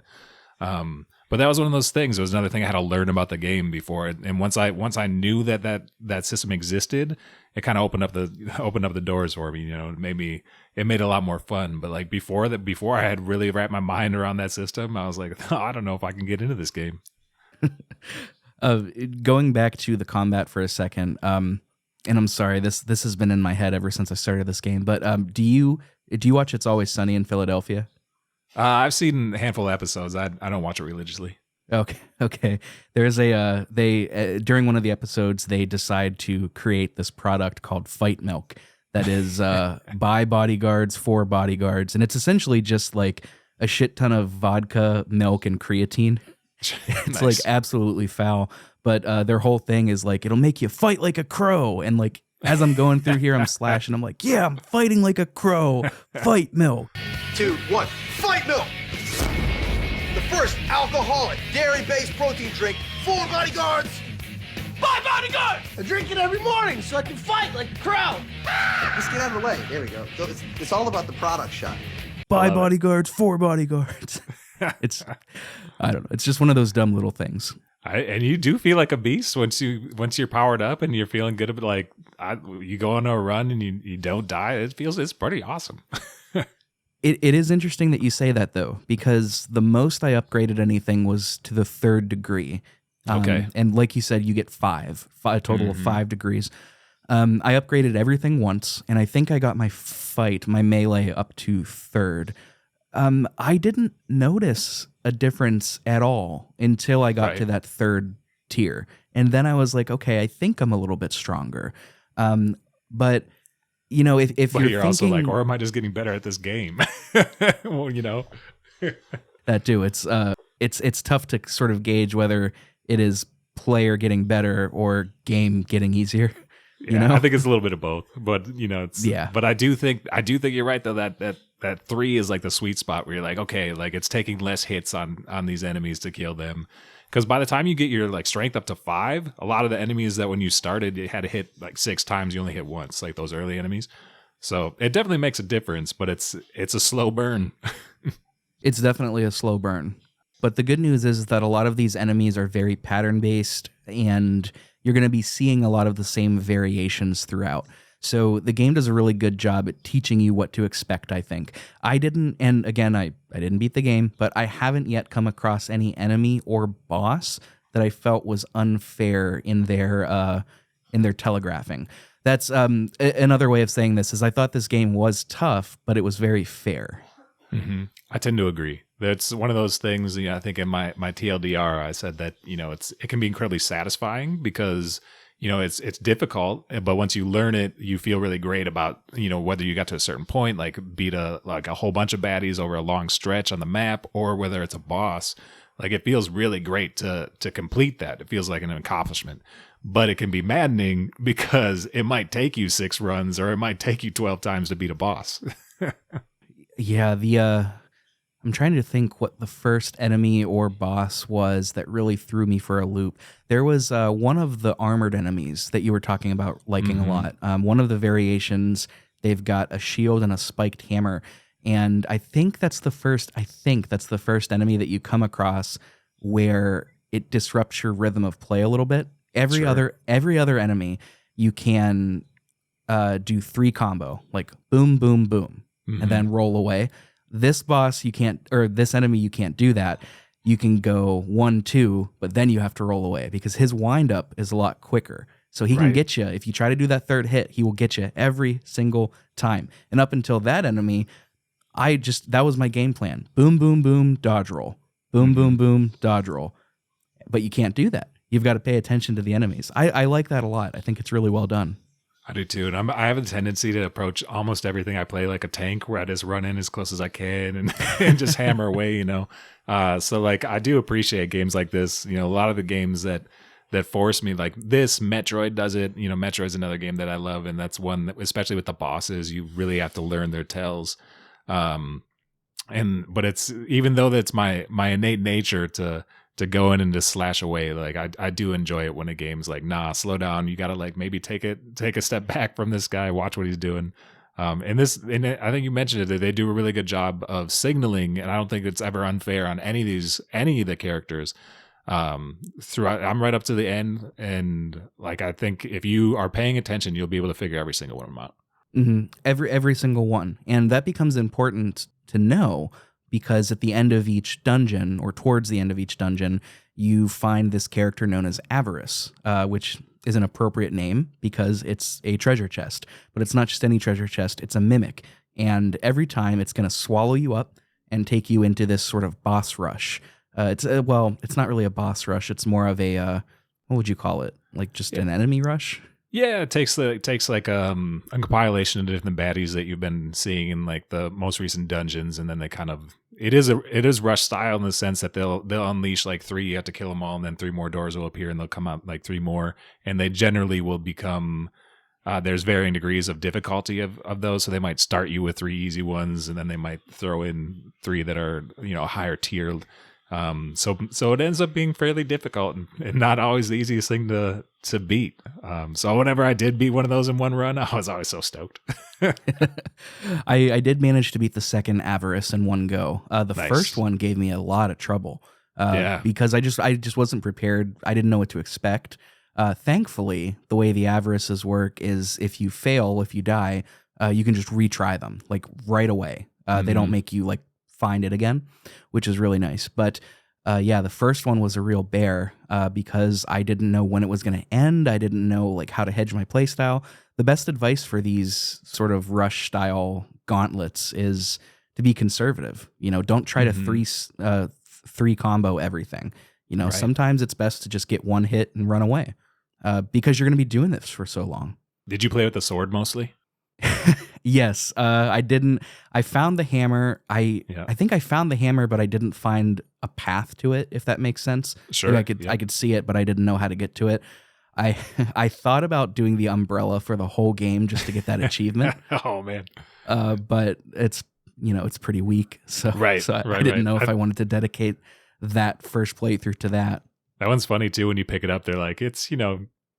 But that was one of those things. It was another thing I had to learn about the game before. And once I knew that system existed, it kind of opened up the doors for me. It made it a lot more fun. But like before I had really wrapped my mind around that system, I was like, I don't know if I can get into this game. Going back to the combat for a second, and I'm sorry, this has been in my head ever since I started this game. But do you watch It's Always Sunny in Philadelphia? I've seen a handful of episodes. I don't watch it religiously. Okay. There's during one of the episodes, they decide to create this product called Fight Milk that is by bodyguards for bodyguards. And it's essentially just like a shit ton of vodka, milk, and creatine. It's nice. Like absolutely foul. But their whole thing is like, it'll make you fight like a crow. And like, as I'm going through here, I'm slashing. I'm like, yeah, I'm fighting like a crow. Fight Milk. 2, 1, Fight Milk! The first alcoholic, dairy-based protein drink for bodyguards! My bodyguard! I drink it every morning so I can fight like a crow! Let's get out of the way. There we go. It's all about the product shot. By bodyguards, for bodyguards. I don't know. It's just one of those dumb little things. And you do feel like a beast once you're powered up and you're feeling good. Like you go on a run and you don't die. It's pretty awesome. It is interesting that you say that though, because the most I upgraded anything was to the 3rd degree. Okay. And like you said, you get a total of 5 degrees. I upgraded everything once, and I think I got my melee up to 3rd. I didn't notice a difference at all until I got to that 3rd tier. And then I was like, okay, I think I'm a little bit stronger. But if you're also like, or am I just getting better at this game? Well, that too. It's tough to sort of gauge whether it is player getting better or game getting easier. I think it's a little bit of both, but But I do think you're right though that 3 is like the sweet spot where you're like, okay, like it's taking less hits on these enemies to kill them. Because by the time you get your like strength up to 5, a lot of the enemies that when you started you had to hit like 6 times, you only hit once, like those early enemies. So it definitely makes a difference, but it's a slow burn. It's definitely a slow burn. But the good news is that a lot of these enemies are very pattern based, and you're going to be seeing a lot of the same variations throughout. So the game does a really good job at teaching you what to expect, I think. I didn't beat the game, but I haven't yet come across any enemy or boss that I felt was unfair in their telegraphing. That's another way of saying this is I thought this game was tough, but it was very fair. Mm-hmm. I tend to agree. That's one of those things. I think in my TLDR, I said that it can be incredibly satisfying because it's difficult, but once you learn it, you feel really great about whether you got to a certain point, like beat a whole bunch of baddies over a long stretch on the map, or whether it's a boss. Like it feels really great to complete that. It feels like an accomplishment. But it can be maddening because it might take you 6 runs or it might take you 12 times to beat a boss. Yeah, I'm trying to think what the first enemy or boss was that really threw me for a loop. There was one of the armored enemies that you were talking about liking a lot. One of the variations, they've got a shield and a spiked hammer. And I think that's the first enemy that you come across where it disrupts your rhythm of play a little bit. Every other enemy, you can do 3 combo, like boom, boom, boom, and then roll away. This boss, this enemy, you can't do that. You can go 1, 2, but then you have to roll away because his windup is a lot quicker. So he can get you. If you try to do that 3rd hit, he will get you every single time. And up until that enemy, that was my game plan. Boom, boom, boom, dodge roll. Boom, boom, boom, dodge roll. But you can't do that. You've got to pay attention to the enemies. I like that a lot. I think it's really well done. I do too, and I have a tendency to approach almost everything I play like a tank, where I just run in as close as I can and just hammer away, So like I do appreciate games like this. A lot of the games that force me, like this, Metroid does it. Metroid's another game that I love, and that's one that, especially with the bosses, you really have to learn their tells. but it's, even though that's my innate nature to go in and just slash away, like I do enjoy it when a game's like, nah, slow down, you gotta like maybe take a step back from this guy, watch what he's doing. And I think you mentioned it, that they do a really good job of signaling, and I don't think it's ever unfair on any of the characters throughout. I'm right up to the end, and like I think if you are paying attention, you'll be able to figure every single one of them out. Mm-hmm. Every single one, and that becomes important to know because at the end of each dungeon, or towards the end of each dungeon, you find this character known as Avarice, which is an appropriate name because it's a treasure chest. But it's not just any treasure chest, it's a mimic. And every time it's going to swallow you up and take you into this sort of boss rush. It's not really a boss rush. It's more of a, what would you call it? Like just an enemy rush? Yeah, it takes like a compilation of different baddies that you've been seeing in like the most recent dungeons, and then they kind of, it is rush style in the sense that they'll unleash like 3, you have to kill them all, and then 3 more doors will appear, and they'll come out like 3 more, and they generally will become. There's varying degrees of difficulty of those, so they might start you with 3 easy ones, and then they might throw in 3 that are higher tiered. So it ends up being fairly difficult and not always the easiest thing to beat. So whenever I did beat one of those in one run, I was always so stoked. I did manage to beat the second Avarice in one go. The Nice. first one gave me a lot of trouble Yeah. because I just wasn't prepared. I didn't know what to expect. Thankfully, the way the Avarices work is if you fail, if you die, you can just retry them like right away. They don't make you like find it again, which is really nice. But the first one was a real bear because I didn't know when it was going to end. I didn't know like how to hedge my playstyle. The best advice for these sort of rush style gauntlets is to be conservative. Don't try to three combo everything. Right. Sometimes it's best to just get one hit and run away because you're going to be doing this for so long. Did you play with the sword mostly? Yes, I didn't. I found the hammer. I think I found the hammer, but I didn't find a path to it. If that makes sense. Sure. Like I could see it, but I didn't know how to get to it. I thought about doing the umbrella for the whole game just to get that achievement. Oh man. But it's it's pretty weak. So Right. So I right, didn't right. know if I wanted to dedicate that first playthrough to that. That one's funny too when you pick it up. They're like, it's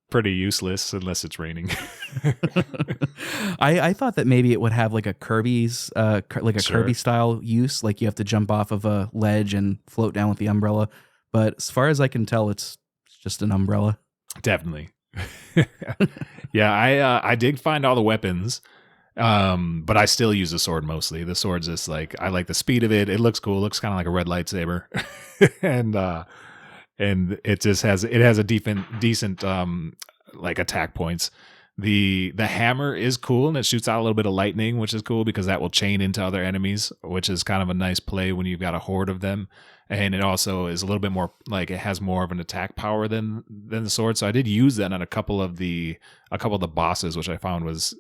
pretty useless unless it's raining. I thought that maybe it would have like a Kirby's Kirby style use, like you have to jump off of a ledge and float down with the umbrella. But as far as I can tell, it's just an umbrella. Definitely. Yeah, I did find all the weapons, but I still use the sword mostly. The sword's just like, I like the speed of it. It looks cool. It looks kind of like a red lightsaber, and it just has a decent like attack points. The hammer is cool, and it shoots out a little bit of lightning, which is cool because that will chain into other enemies, which is kind of a nice play when you've got a horde of them. And it also is a little bit more like, it has more of an attack power than the sword. So I did use that on a couple of the bosses, which I found was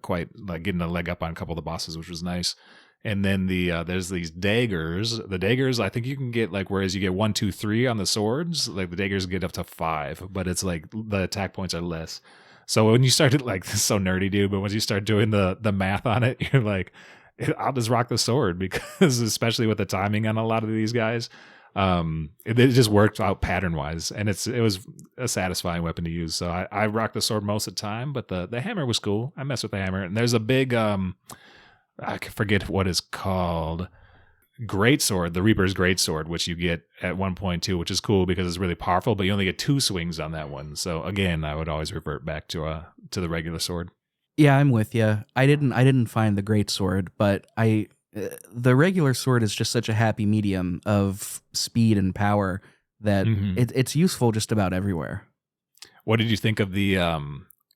quite like getting a leg up on a couple of the bosses, which was nice. And then there's these daggers. The daggers, I think you can get like, whereas you get 1, 2, 3 on the swords, like the daggers get up to 5, but it's like the attack points are less. So when you started, like, this is so nerdy, dude, but once you start doing the math on it, you're like, I'll just rock the sword, because especially with the timing on a lot of these guys, it just worked out pattern wise, and it was a satisfying weapon to use. So I rocked the sword most of the time, but the hammer was cool. I messed with the hammer, and there's a big I forget what it's called, greatsword, the Reaper's greatsword, which you get at 1.2, which is cool because it's really powerful, but you only get 2 swings on that one. So again, I would always revert back to the regular sword. Yeah, I'm with you. I didn't find the great sword, but the regular sword is just such a happy medium of speed and power that it's useful just about everywhere. What did you think of the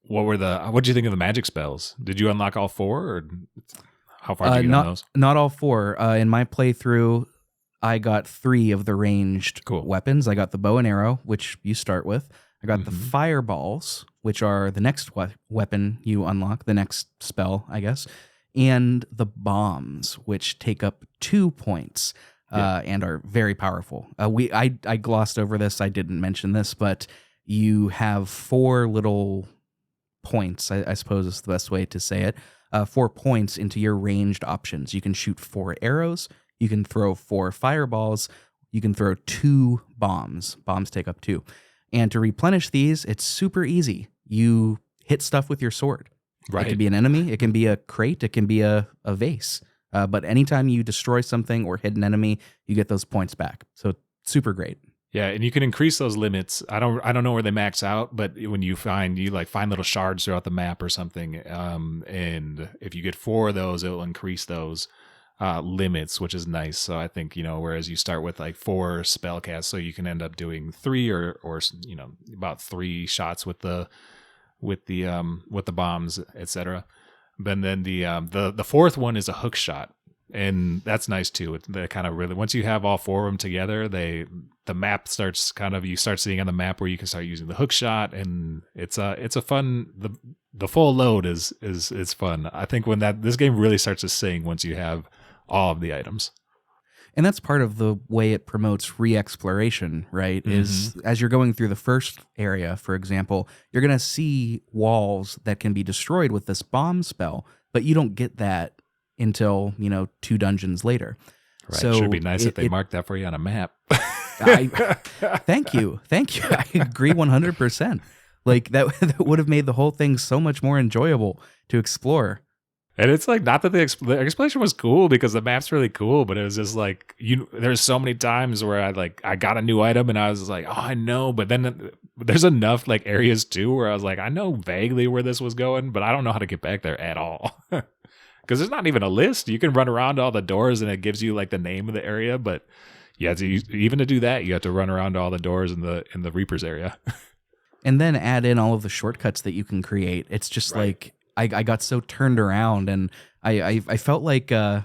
what did you think of the magic spells? Did you unlock all 4, or how far did you get on those? Not all 4. In my playthrough, I got 3 of the ranged weapons. I got the bow and arrow, which you start with. I got the fireballs, which are the next weapon you unlock, the next spell, I guess, and the bombs, which take up 2 points and are very powerful. I glossed over this. I didn't mention this, but you have 4 little points, I suppose is the best way to say it, 4 points into your ranged options. You can shoot 4 arrows, you can throw 4 fireballs, you can throw 2 bombs. Bombs take up 2. And to replenish these, it's super easy. You hit stuff with your sword. Right. It could be an enemy, it can be a crate, it can be a vase. But anytime you destroy something or hit an enemy, you get those points back. So super great. Yeah, and you can increase those limits. I don't know where they max out, but when you find little shards throughout the map or something, and if you get 4 of those, it'll increase those limits, which is nice. So I think, whereas you start with like 4 spell casts, so you can end up doing 3 or about 3 shots with the bombs, etc. But then the 4th one is a hook shot, and that's nice too. They kind of really, once you have all 4 of them together, the map starts you start seeing on the map where you can start using the hook shot, and it's a fun, the full load is fun. I think when this game really starts to sing once you have all of the items. And that's part of the way it promotes re-exploration, right? Mm-hmm. Is as you're going through the first area, for example, you're going to see walls that can be destroyed with this bomb spell, but you don't get that until, 2 dungeons later. Right. So should be nice if they marked that for you on a map. Thank you. I agree 100%. Like that would have made the whole thing so much more enjoyable to explore. And it's like, not that the exploration was cool, because the map's really cool, but it was just like, there's so many times where I got a new item and I was like, oh, I know, but then there's enough like areas too where I was like, I know vaguely where this was going, but I don't know how to get back there at all. Because there's not even a list. You can run around all the doors and it gives you like the name of the area, but you have to, even to do that, you have to run around all the doors in the Reaper's area. And then add in all of the shortcuts that you can create. It's just like, I got so turned around, and I felt like you've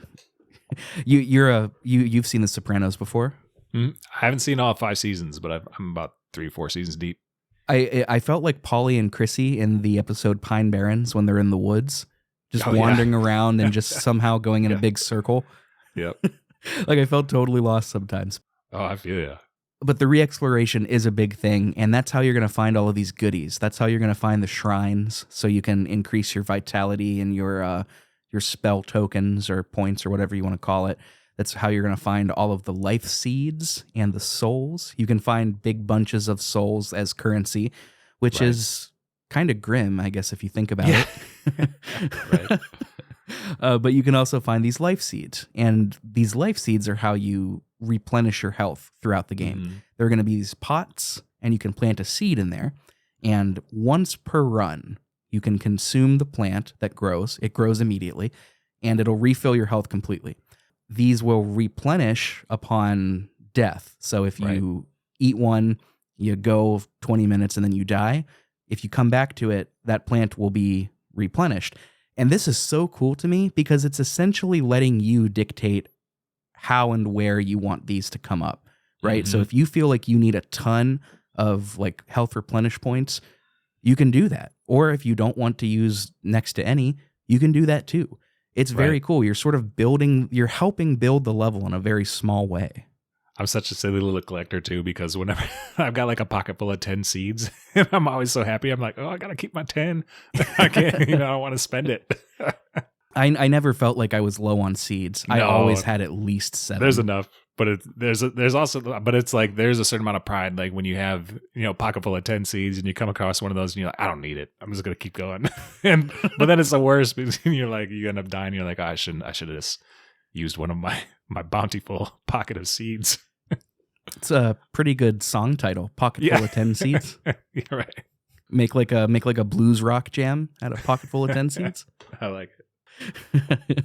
seen The Sopranos before. I haven't seen all 5 seasons, but I'm about 3 or 4 seasons deep. I felt like Polly and Chrissy in the episode Pine Barrens when they're in the woods, just wandering around and just somehow going in a big circle. Yep. Like I felt totally lost sometimes. Oh, I feel ya. But the re-exploration is a big thing, and that's how you're going to find all of these goodies. That's how you're going to find the shrines, so you can increase your vitality and your spell tokens or points or whatever you want to call it. That's how you're going to find all of the life seeds and the souls. You can find big bunches of souls as currency, which is kind of grim, I guess, if you think about it. Right. But you can also find these life seeds, and these life seeds are how you replenish your health throughout the game. Mm-hmm. There are going to be these pots, and you can plant a seed in there, and once per run, you can consume the plant that grows. It grows immediately, and it'll refill your health completely. These will replenish upon death. So if you eat one, you go 20 minutes, and then you die. If you come back to it, that plant will be replenished. And this is so cool to me because it's essentially letting you dictate how and where you want these to come up, right? Mm-hmm. So if you feel like you need a ton of like health replenish points, you can do that. Or if you don't want to use next to any, you can do that too. It's very cool. You're sort of you're helping build the level in a very small way. I'm such a silly little collector too, because whenever I've got like a pocket full of 10 seeds, and I'm always so happy. I'm like, oh, I got to keep my 10. I can't, I don't want to spend it. I never felt like I was low on seeds. No, I always had at least 7. There's enough, but there's it's like, there's a certain amount of pride. Like when you have, pocket full of 10 seeds and you come across one of those and you're like, I don't need it. I'm just going to keep going. But then it's the worst because you end up dying. You're like, oh, I should have just used one of my bountiful pocket of seeds. It's a pretty good song title, Pocket Full of 10 Seeds. You're right. Make like a blues rock jam out of Pocket Full of 10 Seeds. I like it.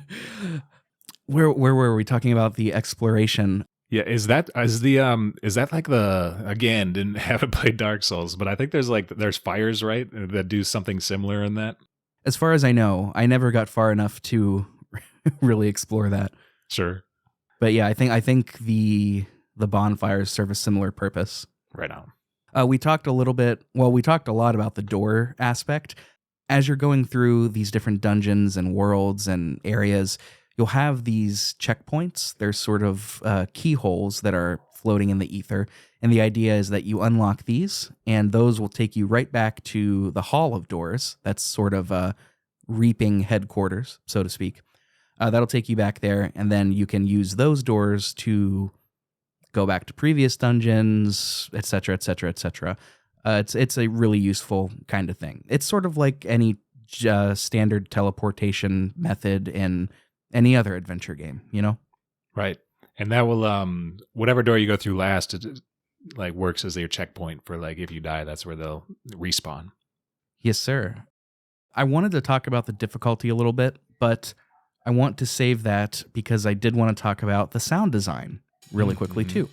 Where were we talking about the exploration? Yeah, is that like again, haven't played Dark Souls, but I think there's fires, right, that do something similar in that? As far as I know, I never got far enough to really explore that. Sure. But yeah, I think the bonfires serve a similar purpose. Right on. We talked a lot about the door aspect. As you're going through these different dungeons and worlds and areas, you'll have these checkpoints. They're sort of keyholes that are floating in the ether. And the idea is that you unlock these, and those will take you right back to the Hall of Doors. That's sort of reaping headquarters, so to speak. That'll take you back there, and then you can use those doors to go back to previous dungeons, etc., etc., etc. It's a really useful kind of thing. It's sort of like any standard teleportation method in any other adventure game, you know? Right. And that will, whatever door you go through last, it like works as your checkpoint for like if you die, that's where they'll respawn. Yes, sir. I wanted to talk about the difficulty a little bit, but I want to save that because I did want to talk about the sound design really quickly too.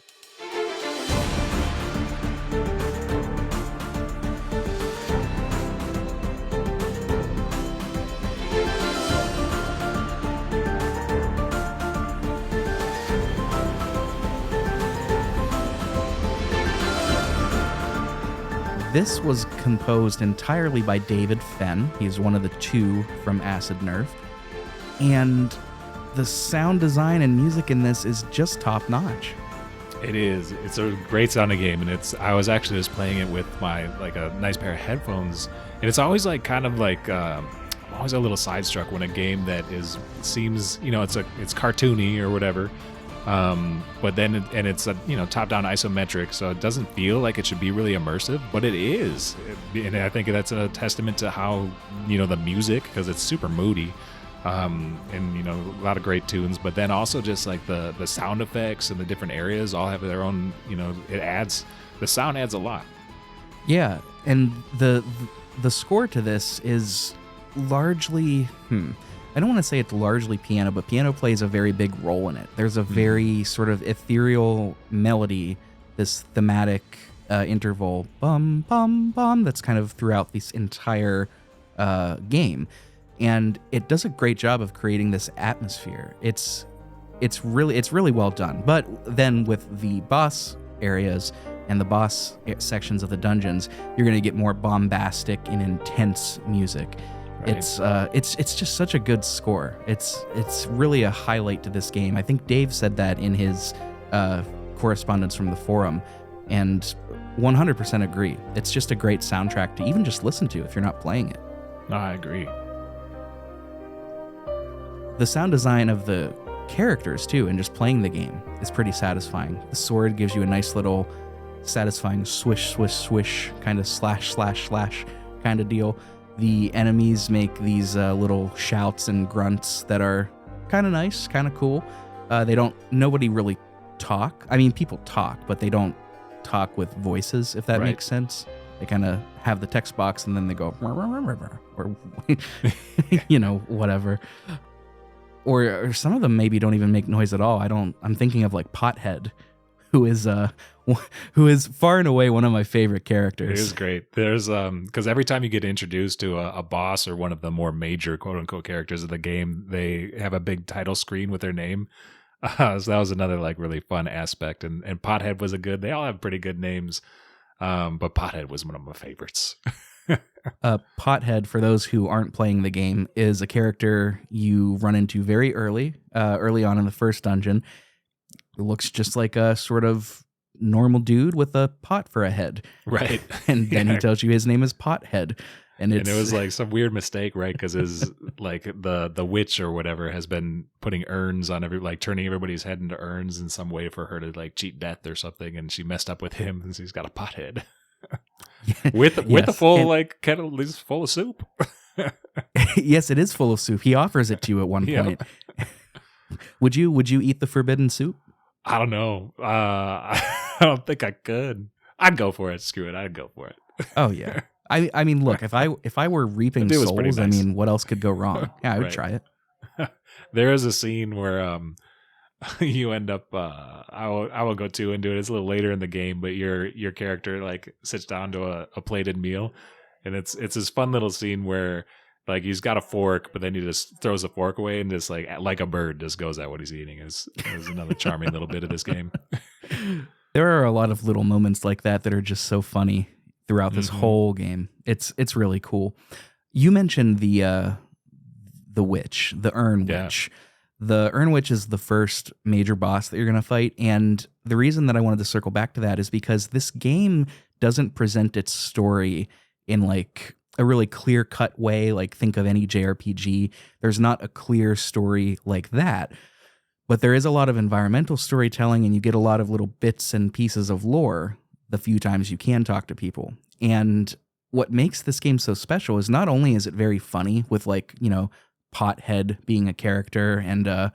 This was composed entirely by David Fenn. He's one of the two from Acid Nerve. And the sound design and music in this is just top notch. It is. It's a great sounding game, and I was actually just playing it with my like a nice pair of headphones, and it's always like kind of like I'm always a little sidestruck when a game that seems it's cartoony or whatever, but then it's a top down isometric, so it doesn't feel like it should be really immersive, but it is, and I think that's a testament to how the music, because it's super moody. And a lot of great tunes, but then also just like the sound effects and the different areas all have their own, the sound adds a lot. Yeah, and the score to this is largely, I don't want to say it's largely piano, but piano plays a very big role in it. There's a very sort of ethereal melody, this thematic interval, bum, bum, bum, that's kind of throughout this entire game. And it does a great job of creating this atmosphere. It's really well done. But then with the boss areas and the boss sections of the dungeons, you're going to get more bombastic and intense music. Right. It's just such a good score. It's really a highlight to this game. I think Dave said that in his correspondence from the forum, and 100% agree. It's just a great soundtrack to even just listen to if you're not playing it. No, I agree. The sound design of the characters, too, and just playing the game is pretty satisfying. The sword gives you a nice little satisfying swish, swish, swish, kind of slash, slash, slash kind of deal. The enemies make these little shouts and grunts that are kind of nice, kind of cool. Nobody really talk. I mean, people talk, but they don't talk with voices, if that makes sense. They kind of have the text box and then they go, or, whatever. Or some of them maybe don't even make noise at all. I'm thinking of like Pothead, who is far and away one of my favorite characters. It is great. There's because every time you get introduced to a boss or one of the more major quote unquote characters of the game, they have a big title screen with their name. So that was another like really fun aspect. And Pothead was they all have pretty good names. But Pothead was one of my favorites. Pothead, for those who aren't playing the game, is a character you run into very early on in the first dungeon. It looks just like a sort of normal dude with a pot for a head. Right. And then he tells you his name is Pothead. And it was like some weird mistake, right? Because his like the witch or whatever has been putting urns on turning everybody's head into urns in some way for her to like cheat death or something, and she messed up with him, and so he's got a pothead with a full kettle is full of soup. Yes, it is full of soup. He offers it to you at one point. Would you eat the forbidden soup? I don't know. I don't think I could. I'd go for it. Screw it. I'd go for it. Oh yeah. I mean, look, if I were reaping souls, nice. I mean, what else could go wrong? Yeah, I would try it. There is a scene where you end up I will go to and do it. It's a little later in the game, but your character like sits down to a plated meal, and it's this fun little scene where like he's got a fork, but then he just throws the fork away and just like a bird just goes at what he's eating. Is another charming little bit of this game. There are a lot of little moments like that are just so funny throughout this whole game. It's really cool. You mentioned the witch, the Urn Witch. The Urn Witch is the first major boss that you're going to fight, and the reason that I wanted to circle back to that is because this game doesn't present its story in like a really clear-cut way, like think of any JRPG. There's not a clear story like that, but there is a lot of environmental storytelling, and you get a lot of little bits and pieces of lore the few times you can talk to people. And what makes this game so special is not only is it very funny with, like, you know, Pothead being a character, and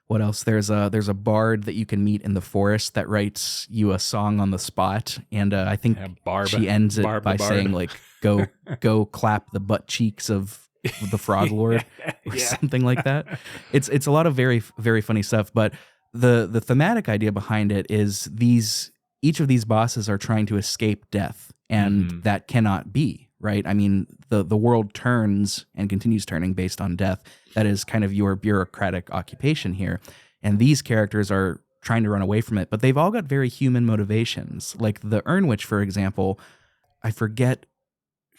what else? There's a bard that you can meet in the forest that writes you a song on the spot, and I think she ends it by saying, like, go clap the butt cheeks of the Frog Lord or something like that. It's a lot of very, very funny stuff, but the thematic idea behind it is each of these bosses are trying to escape death, and that cannot be, right? I mean, the world turns and continues turning based on death. That is kind of your bureaucratic occupation here. And these characters are trying to run away from it, but they've all got very human motivations. Like the Urnwitch, for example, I forget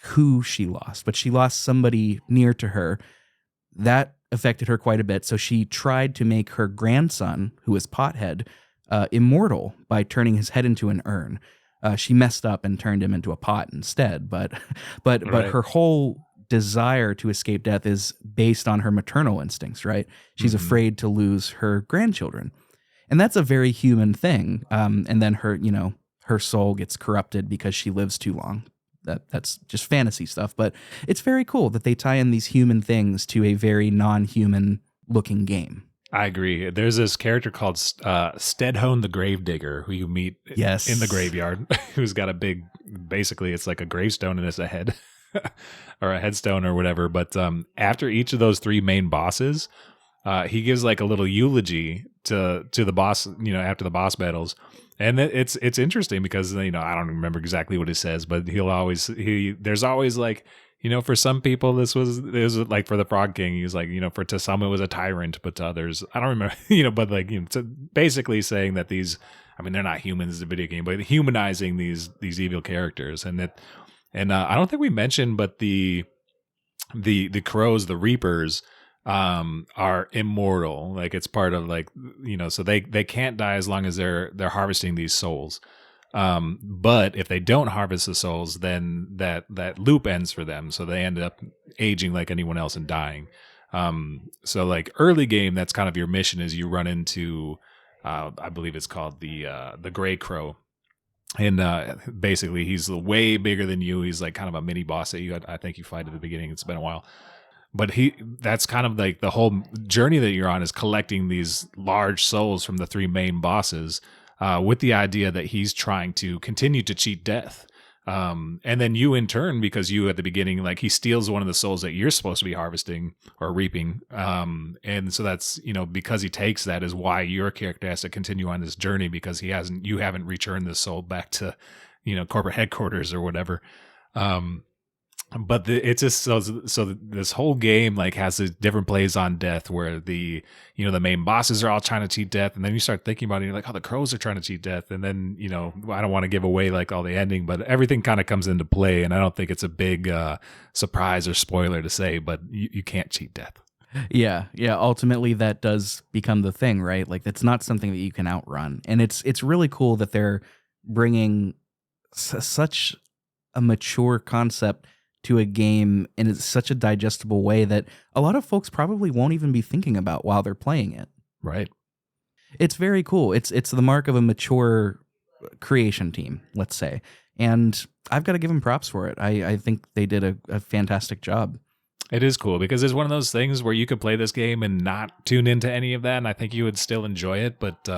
who she lost, but she lost somebody near to her. That affected her quite a bit. So she tried to make her grandson, who is Pothead, immortal by turning his head into an urn. She messed up and turned him into a pot instead, but her whole desire to escape death is based on her maternal instincts, right? She's afraid to lose her grandchildren. And that's a very human thing. And then her soul gets corrupted because she lives too long. That's just fantasy stuff, but it's very cool that they tie in these human things to a very non-human looking game. I agree. There's this character called Stedhone the Gravedigger who you meet in the graveyard, who's got a big, basically it's like a gravestone and it's a head or a headstone or whatever. But after each of those three main bosses, he gives like a little eulogy to the boss, you know, after the boss battles. And it's interesting because, you know, I don't remember exactly what he says, but there's always like, you know, for some people, it was like for the Frog King, he was like, you know, to some it was a tyrant, but to others, I don't remember, you know, but like, you know, basically saying that these, I mean, they're not humans, it's a video game, but humanizing these evil characters. And I don't think we mentioned, but the crows, the reapers, are immortal. Like it's part of like, you know, so they can't die as long as they're harvesting these souls. But if they don't harvest the souls, then that loop ends for them. So they end up aging like anyone else and dying. So like early game, that's kind of your mission is you run into, I believe it's called the Gray Crow. And, basically he's way bigger than you. He's like kind of a mini boss that I think you fight at the beginning. It's been a while. But that's kind of like the whole journey that you're on is collecting these large souls from the three main bosses, with the idea that he's trying to continue to cheat death. And then you in turn, because you at the beginning, like he steals one of the souls that you're supposed to be harvesting or reaping. And so that's, you know, because he takes that is why your character has to continue on this journey, because you haven't returned the soul back to, you know, corporate headquarters or whatever. But it's just so this whole game like has these different plays on death where the main bosses are all trying to cheat death, and then you start thinking about it, you're like, oh, the crows are trying to cheat death, and then, you know, I don't want to give away like all the ending, but everything kind of comes into play, and I don't think it's a big surprise or spoiler to say, but you can't cheat death. Yeah. Ultimately, that does become the thing, right? Like it's not something that you can outrun, and it's really cool that they're bringing such a mature concept to a game in such a digestible way that a lot of folks probably won't even be thinking about while they're playing it. Right. It's very cool. It's the mark of a mature creation team, let's say. And I've got to give them props for it. I think they did a fantastic job. It is cool because it's one of those things where you could play this game and not tune into any of that, and I think you would still enjoy it, but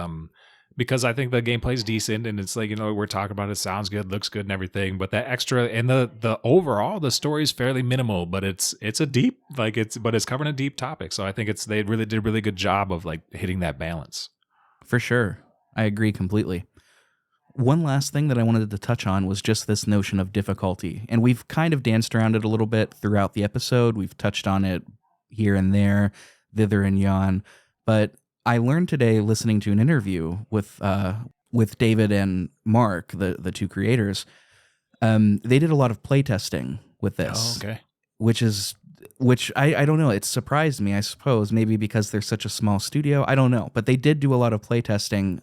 because I think the gameplay's decent and it's like, you know, we're talking about it sounds good, looks good and everything, but that extra and the overall the story is fairly minimal, but it's a deep, like it's covering a deep topic. So I think they really did a really good job of like hitting that balance. For sure. I agree completely. One last thing that I wanted to touch on was just this notion of difficulty. And we've kind of danced around it a little bit throughout the episode. We've touched on it here and there, thither and yon, but I learned today listening to an interview with David and Mark, the two creators. They did a lot of playtesting with this. Oh, okay. Which I don't know. It surprised me, I suppose, maybe because they're such a small studio. I don't know. But they did do a lot of playtesting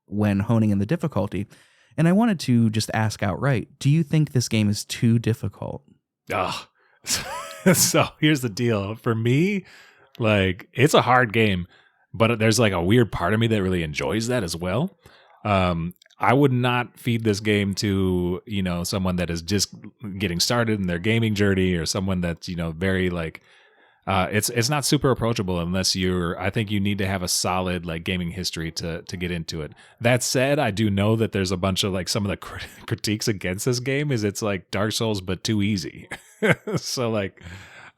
when honing in the difficulty. And I wanted to just ask outright, do you think this game is too difficult? Oh, so here's the deal. For me, like, it's a hard game, but there's like a weird part of me that really enjoys that as well. I would not feed this game to, someone that is just getting started in their gaming journey, or someone that's, very like, it's not super approachable unless I think you need to have a solid like gaming history to get into it. That said, I do know that there's a bunch of like some of the critiques against this game is it's like Dark Souls, but too easy. So like,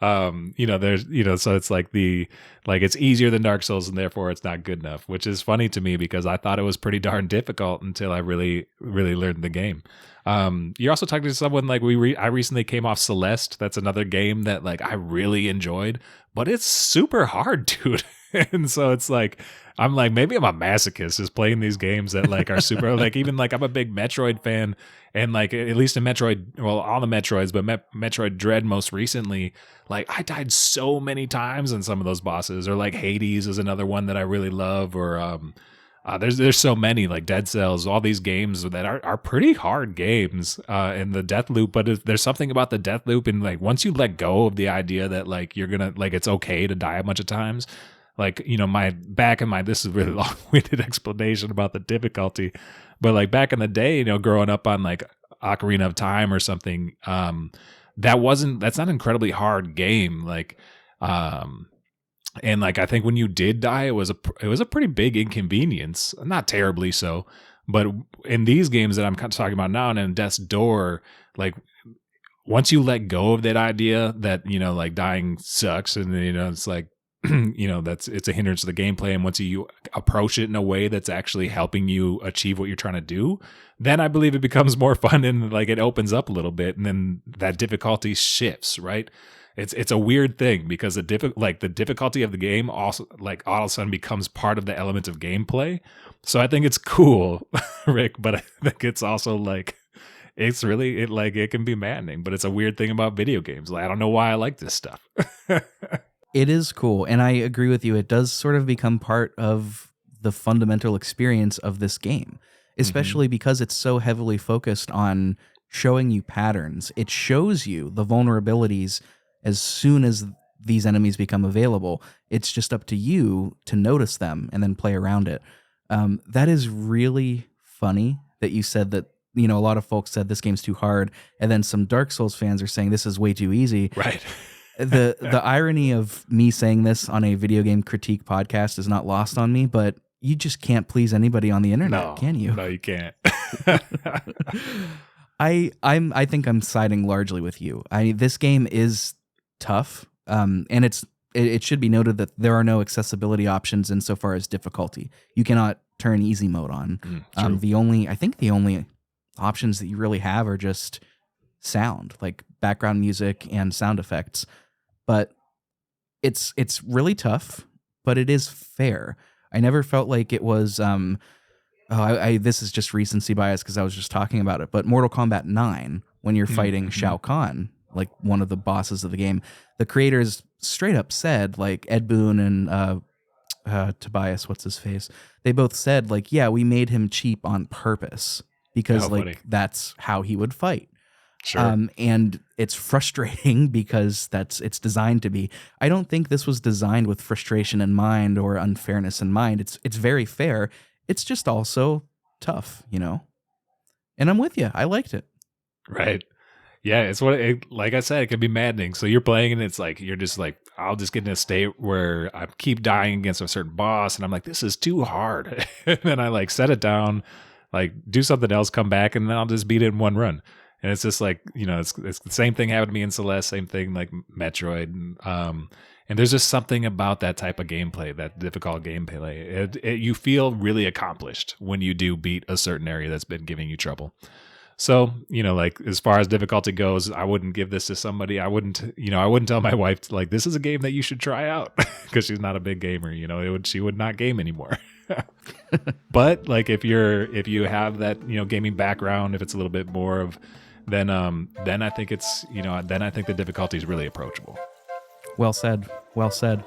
there's, so it's like it's easier than Dark Souls and therefore it's not good enough, which is funny to me because I thought it was pretty darn difficult until I really, really learned the game. You're also talking to someone like I recently came off Celeste. That's another game that like I really enjoyed, but it's super hard, dude. And so it's like, I'm like, maybe I'm a masochist just playing these games that like are super like, even like I'm a big Metroid fan, and like at least in Metroid, well, all the Metroids, but Metroid Dread most recently, like I died so many times in some of those bosses, or like Hades is another one that I really love, or there's so many like Dead Cells, all these games that are pretty hard games, and the death loop. But there's something about the death loop, and like once you let go of the idea that like you're gonna like it's okay to die a bunch of times, like this is really long-winded explanation about the difficulty, but like back in the day, growing up on like Ocarina of Time or something, that's not an incredibly hard game, like and like I think when you did die, it was a pretty big inconvenience, not terribly so, but in these games that I'm kind of talking about now, and in Death's Door, like once you let go of that idea that like dying sucks, and it's like it's a hindrance to the gameplay, and once you approach it in a way that's actually helping you achieve what you're trying to do, then I believe it becomes more fun, and like it opens up a little bit, and then that difficulty shifts, right? It's a weird thing because the difficulty of the game also like all of a sudden becomes part of the element of gameplay. So I think it's cool, Rick, but I think it's also like it can be maddening, but it's a weird thing about video games. Like I don't know why I like this stuff. It is cool, and I agree with you. It does sort of become part of the fundamental experience of this game, especially because it's so heavily focused on showing you patterns. It shows you the vulnerabilities as soon as these enemies become available. It's just up to you to notice them and then play around it. That is really funny that you said that, a lot of folks said this game's too hard, and then some Dark Souls fans are saying this is way too easy. Right. The irony of me saying this on a video game critique podcast is not lost on me, but you just can't please anybody on the internet, can you? No, you can't. I think I'm siding largely with you. This game is tough, and it should be noted that there are no accessibility options insofar as difficulty. You cannot turn easy mode on. The only options that you really have are just sound, like background music and sound effects. But it's really tough, but it is fair. I never felt like it was this is just recency bias because I was just talking about it, but Mortal Kombat 9, when you're fighting Shao Kahn, like one of the bosses of the game, the creators straight up said, like Ed Boon and Tobias, what's his face, they both said like, yeah, we made him cheap on purpose because that's how he would fight. Sure. And it's frustrating because it's designed to be. I don't think this was designed with frustration in mind or unfairness in mind. It's very fair. It's just also tough, And I'm with you. I liked it. Right. Yeah, it's like I said, it can be maddening. So you're playing and it's like you're just like, I'll just get in a state where I keep dying against a certain boss, and I'm like, this is too hard. And then I like set it down, like do something else, come back, and then I'll just beat it in one run. And it's just like, it's the same thing happened to me in Celeste, same thing like Metroid. And there's just something about that type of gameplay, that difficult gameplay. You feel really accomplished when you do beat a certain area that's been giving you trouble. So, like as far as difficulty goes, I wouldn't give this to somebody. I wouldn't tell my wife like, this is a game that you should try out because she's not a big gamer. She would not game anymore. But like if you have that, gaming background, if it's a little bit more of, then I think it's, then I think the difficulty is really approachable. Well said. Well said.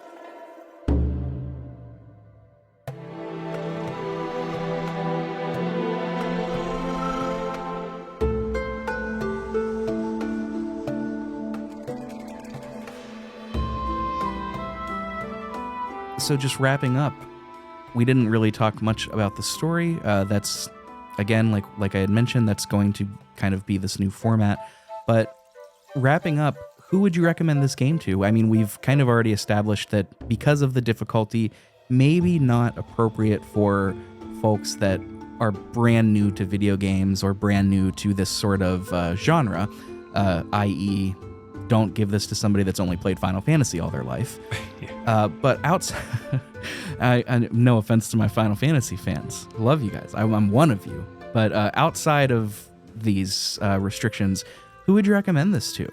so just wrapping up, we didn't really talk much about the story. That's, again, like I had mentioned, that's going to kind of be this new format. But wrapping up, who would you recommend this game to? I mean, we've kind of already established that because of the difficulty, maybe not appropriate for folks that are brand new to video games or brand new to this sort of genre, i.e., don't give this to somebody that's only played Final Fantasy all their life. But outside, I no offense to my Final Fantasy fans, love you guys. I'm one of you. But outside of these restrictions, who would you recommend this to?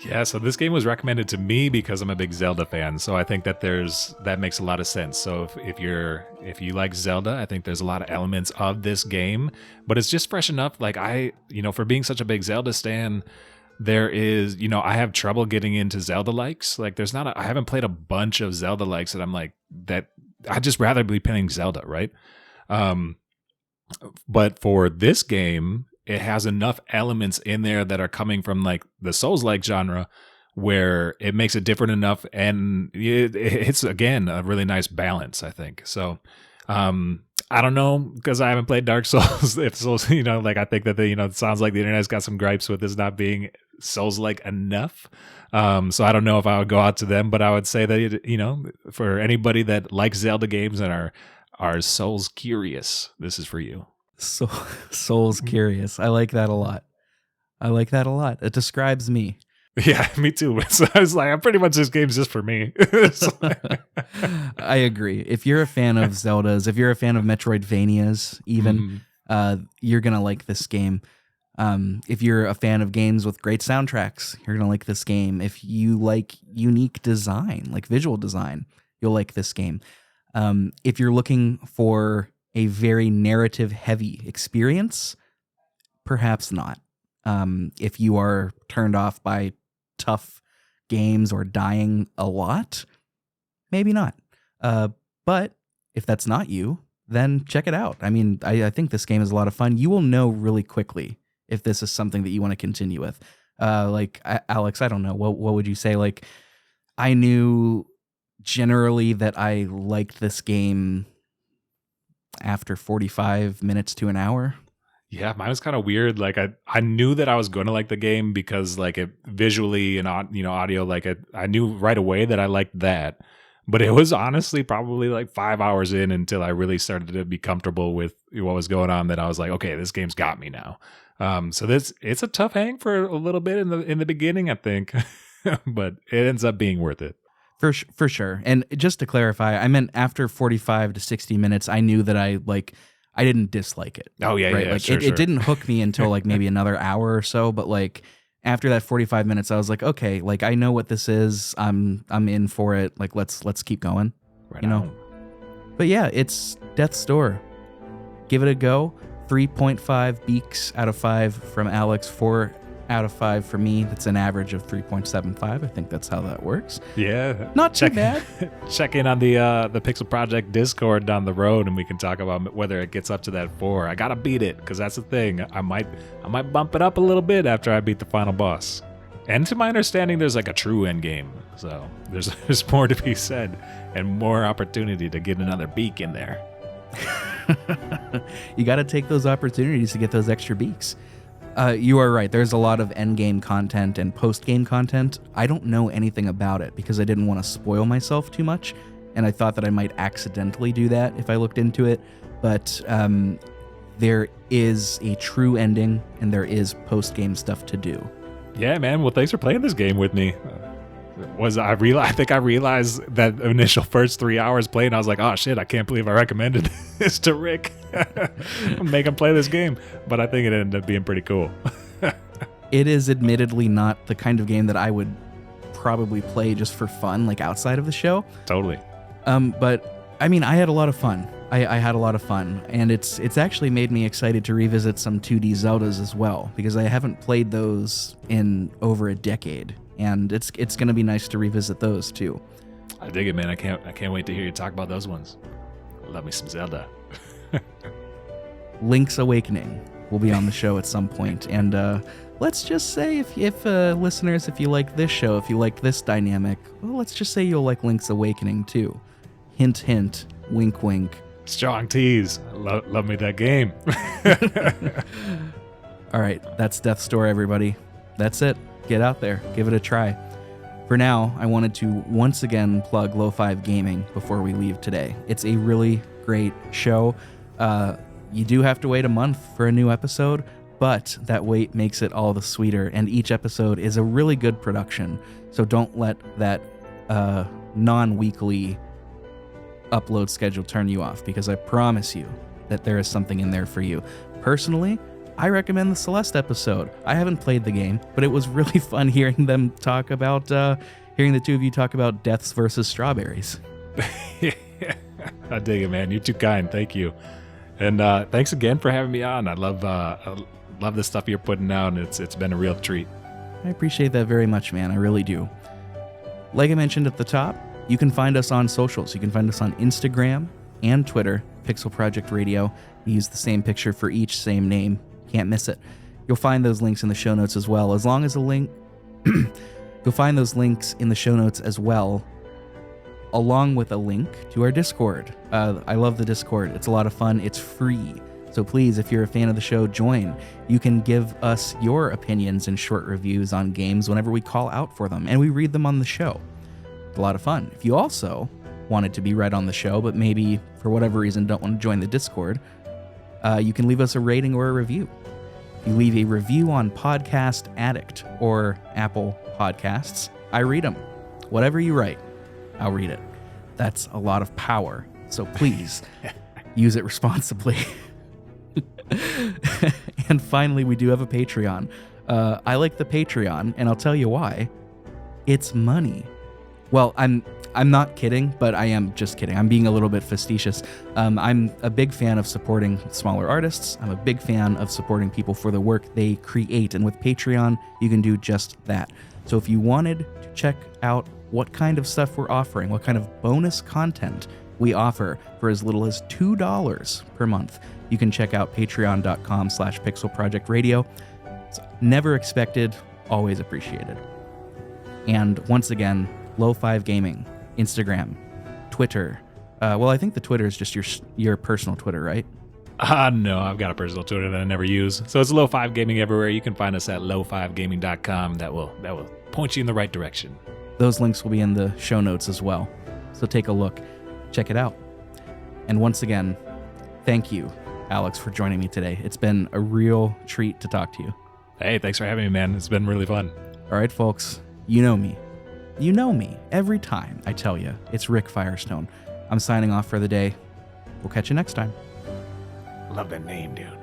Yeah, so this game was recommended to me because I'm a big Zelda fan. So I think that that makes a lot of sense. So if you like Zelda, I think there's a lot of elements of this game, but it's just fresh enough. Like for being such a big Zelda stan, there is, I have trouble getting into Zelda-likes. Like I haven't played a bunch of Zelda-likes that I'm like, that I'd just rather be playing Zelda, right? But for this game, it has enough elements in there that are coming from like the Souls-like genre where it makes it different enough, and it's again a really nice balance, I think. So I don't know, because I haven't played Dark Souls. If Souls, I think that it sounds like the internet's got some gripes with this not being Souls-like enough. So I don't know if I would go out to them, but I would say that for anybody that likes Zelda games and are Souls curious, this is for you. So Souls curious. I like that a lot. It describes me. Yeah, me too. So I was like, pretty much this game's just for me. I agree. If you're a fan of Zeldas, if you're a fan of Metroidvanias, even, you're going to like this game. If you're a fan of games with great soundtracks, you're going to like this game. If you like unique design, like visual design, you'll like this game. If you're looking for a very narrative-heavy experience, perhaps not. If you are turned off by tough games or dying a lot, maybe not. But if that's not you, then check it out. I mean, I think this game is a lot of fun. You will know really quickly if this is something that you want to continue with. Alex, I don't know. What would you say? Like, I knew generally that I liked this game after 45 minutes to an hour. Yeah, mine was kind of weird. Like I knew that I was going to like the game because like it visually and audio, like I knew right away that I liked that. But it was honestly probably like 5 hours in until I really started to be comfortable with what was going on, that I was like, okay, this game's got me now. So it's a tough hang for a little bit in the beginning, I think, but it ends up being worth it. For sure. And just to clarify, I meant after 45 to 60 minutes, I knew that I didn't dislike it. Oh yeah, right? Yeah. Like sure. It didn't hook me until like maybe another hour or so. But like after that 45 minutes, I was like, okay, like I know what this is. I'm in for it. Like let's keep going. Right you know. on. But yeah, it's Death's Door. Give it a go. 3.5 beaks out of 5 from Alex. 4 out of 5 for me. That's an average of 3.75. I think that's how that works. Yeah, not too bad. Check in on the Pixel Project Discord down the road, and we can talk about whether it gets up to that 4. I gotta beat it, because that's the thing. I might bump it up a little bit after I beat the final boss. And to my understanding, there's like a true end game, so there's more to be said and more opportunity to get another beak in there. You got to take those opportunities to get those extra beaks. You are right. There's a lot of endgame content and post-game content. I don't know anything about it because I didn't want to spoil myself too much, and I thought that I might accidentally do that if I looked into it. But there is a true ending, and there is post-game stuff to do. Yeah, man. Well, thanks for playing this game with me. I think I realized that initial first 3 hours playing, I was like, oh shit, I can't believe I recommended this to Rick. Make him play this game. But I think it ended up being pretty cool. It is admittedly not the kind of game that I would probably play just for fun, like outside of the show. Totally. But I mean, I had a lot of fun. I had a lot of fun, and it's actually made me excited to revisit some 2D Zeldas as well, because I haven't played those in over a decade. And it's going to be nice to revisit those too. I dig it, man. I can't wait to hear you talk about those ones. Love me some Zelda. Link's Awakening will be on the show at some point. And let's just say if listeners, if you like this show, if you like this dynamic, well, let's just say you'll like Link's Awakening too. Hint, hint, wink, wink. Strong tease. Love me that game. All right, that's Death's Door, everybody. That's it. Get out there. Give it a try. For now, I wanted to once again plug Lo5 Gaming before we leave today. It's a really great show. You do have to wait a month for a new episode, but that wait makes it all the sweeter, and each episode is a really good production. So don't let that non-weekly upload schedule turn you off, because I promise you that there is something in there for you. Personally, I recommend the Celeste episode. I haven't played the game, but it was really fun hearing them talk about, hearing the two of you talk about deaths versus strawberries. I dig it, man. You're too kind. Thank you. And thanks again for having me on. I love the stuff you're putting out. It's been a real treat. I appreciate that very much, man. I really do. Like I mentioned at the top, you can find us on socials. You can find us on Instagram and Twitter, pixelprojectradio. We use the same picture for each, same name. Can't miss it. You'll find those links in the show notes as well. As long as a link, you'll find those links in the show notes as well, along with a link to our Discord. I love the Discord. It's a lot of fun. It's free. So please, if you're a fan of the show, join. You can give us your opinions and short reviews on games whenever we call out for them, and we read them on the show. It's a lot of fun. If you also wanted to be read on the show, but maybe for whatever reason don't want to join the Discord, you can leave us a rating or a review. If you leave a review on Podcast Addict or Apple Podcasts, I read them. Whatever you write, I'll read it. That's a lot of power, so please use it responsibly. And finally, we do have a Patreon. I like the Patreon, and I'll tell you why. It's money. Well, I'm not kidding, but I am just kidding. I'm being a little bit facetious. I'm a big fan of supporting smaller artists. I'm a big fan of supporting people for the work they create. And with Patreon, you can do just that. So if you wanted to check out what kind of stuff we're offering, what kind of bonus content we offer for as little as $2 per month, you can check out patreon.com/pixelprojectradio. It's never expected, always appreciated. And once again, Lo5 Gaming, Instagram, Twitter. Well, I think the Twitter is just your personal Twitter, right? No, I've got a personal Twitter that I never use. So it's Lo5 Gaming everywhere. You can find us at lo5gaming.com. That will point you in the right direction. Those links will be in the show notes as well. So take a look. Check it out. And once again, thank you, Alex, for joining me today. It's been a real treat to talk to you. Hey, thanks for having me, man. It's been really fun. All right, folks. You know me. You know me every time I tell you. It's Rick Firestone. I'm signing off for the day. We'll catch you next time. Love that name, dude.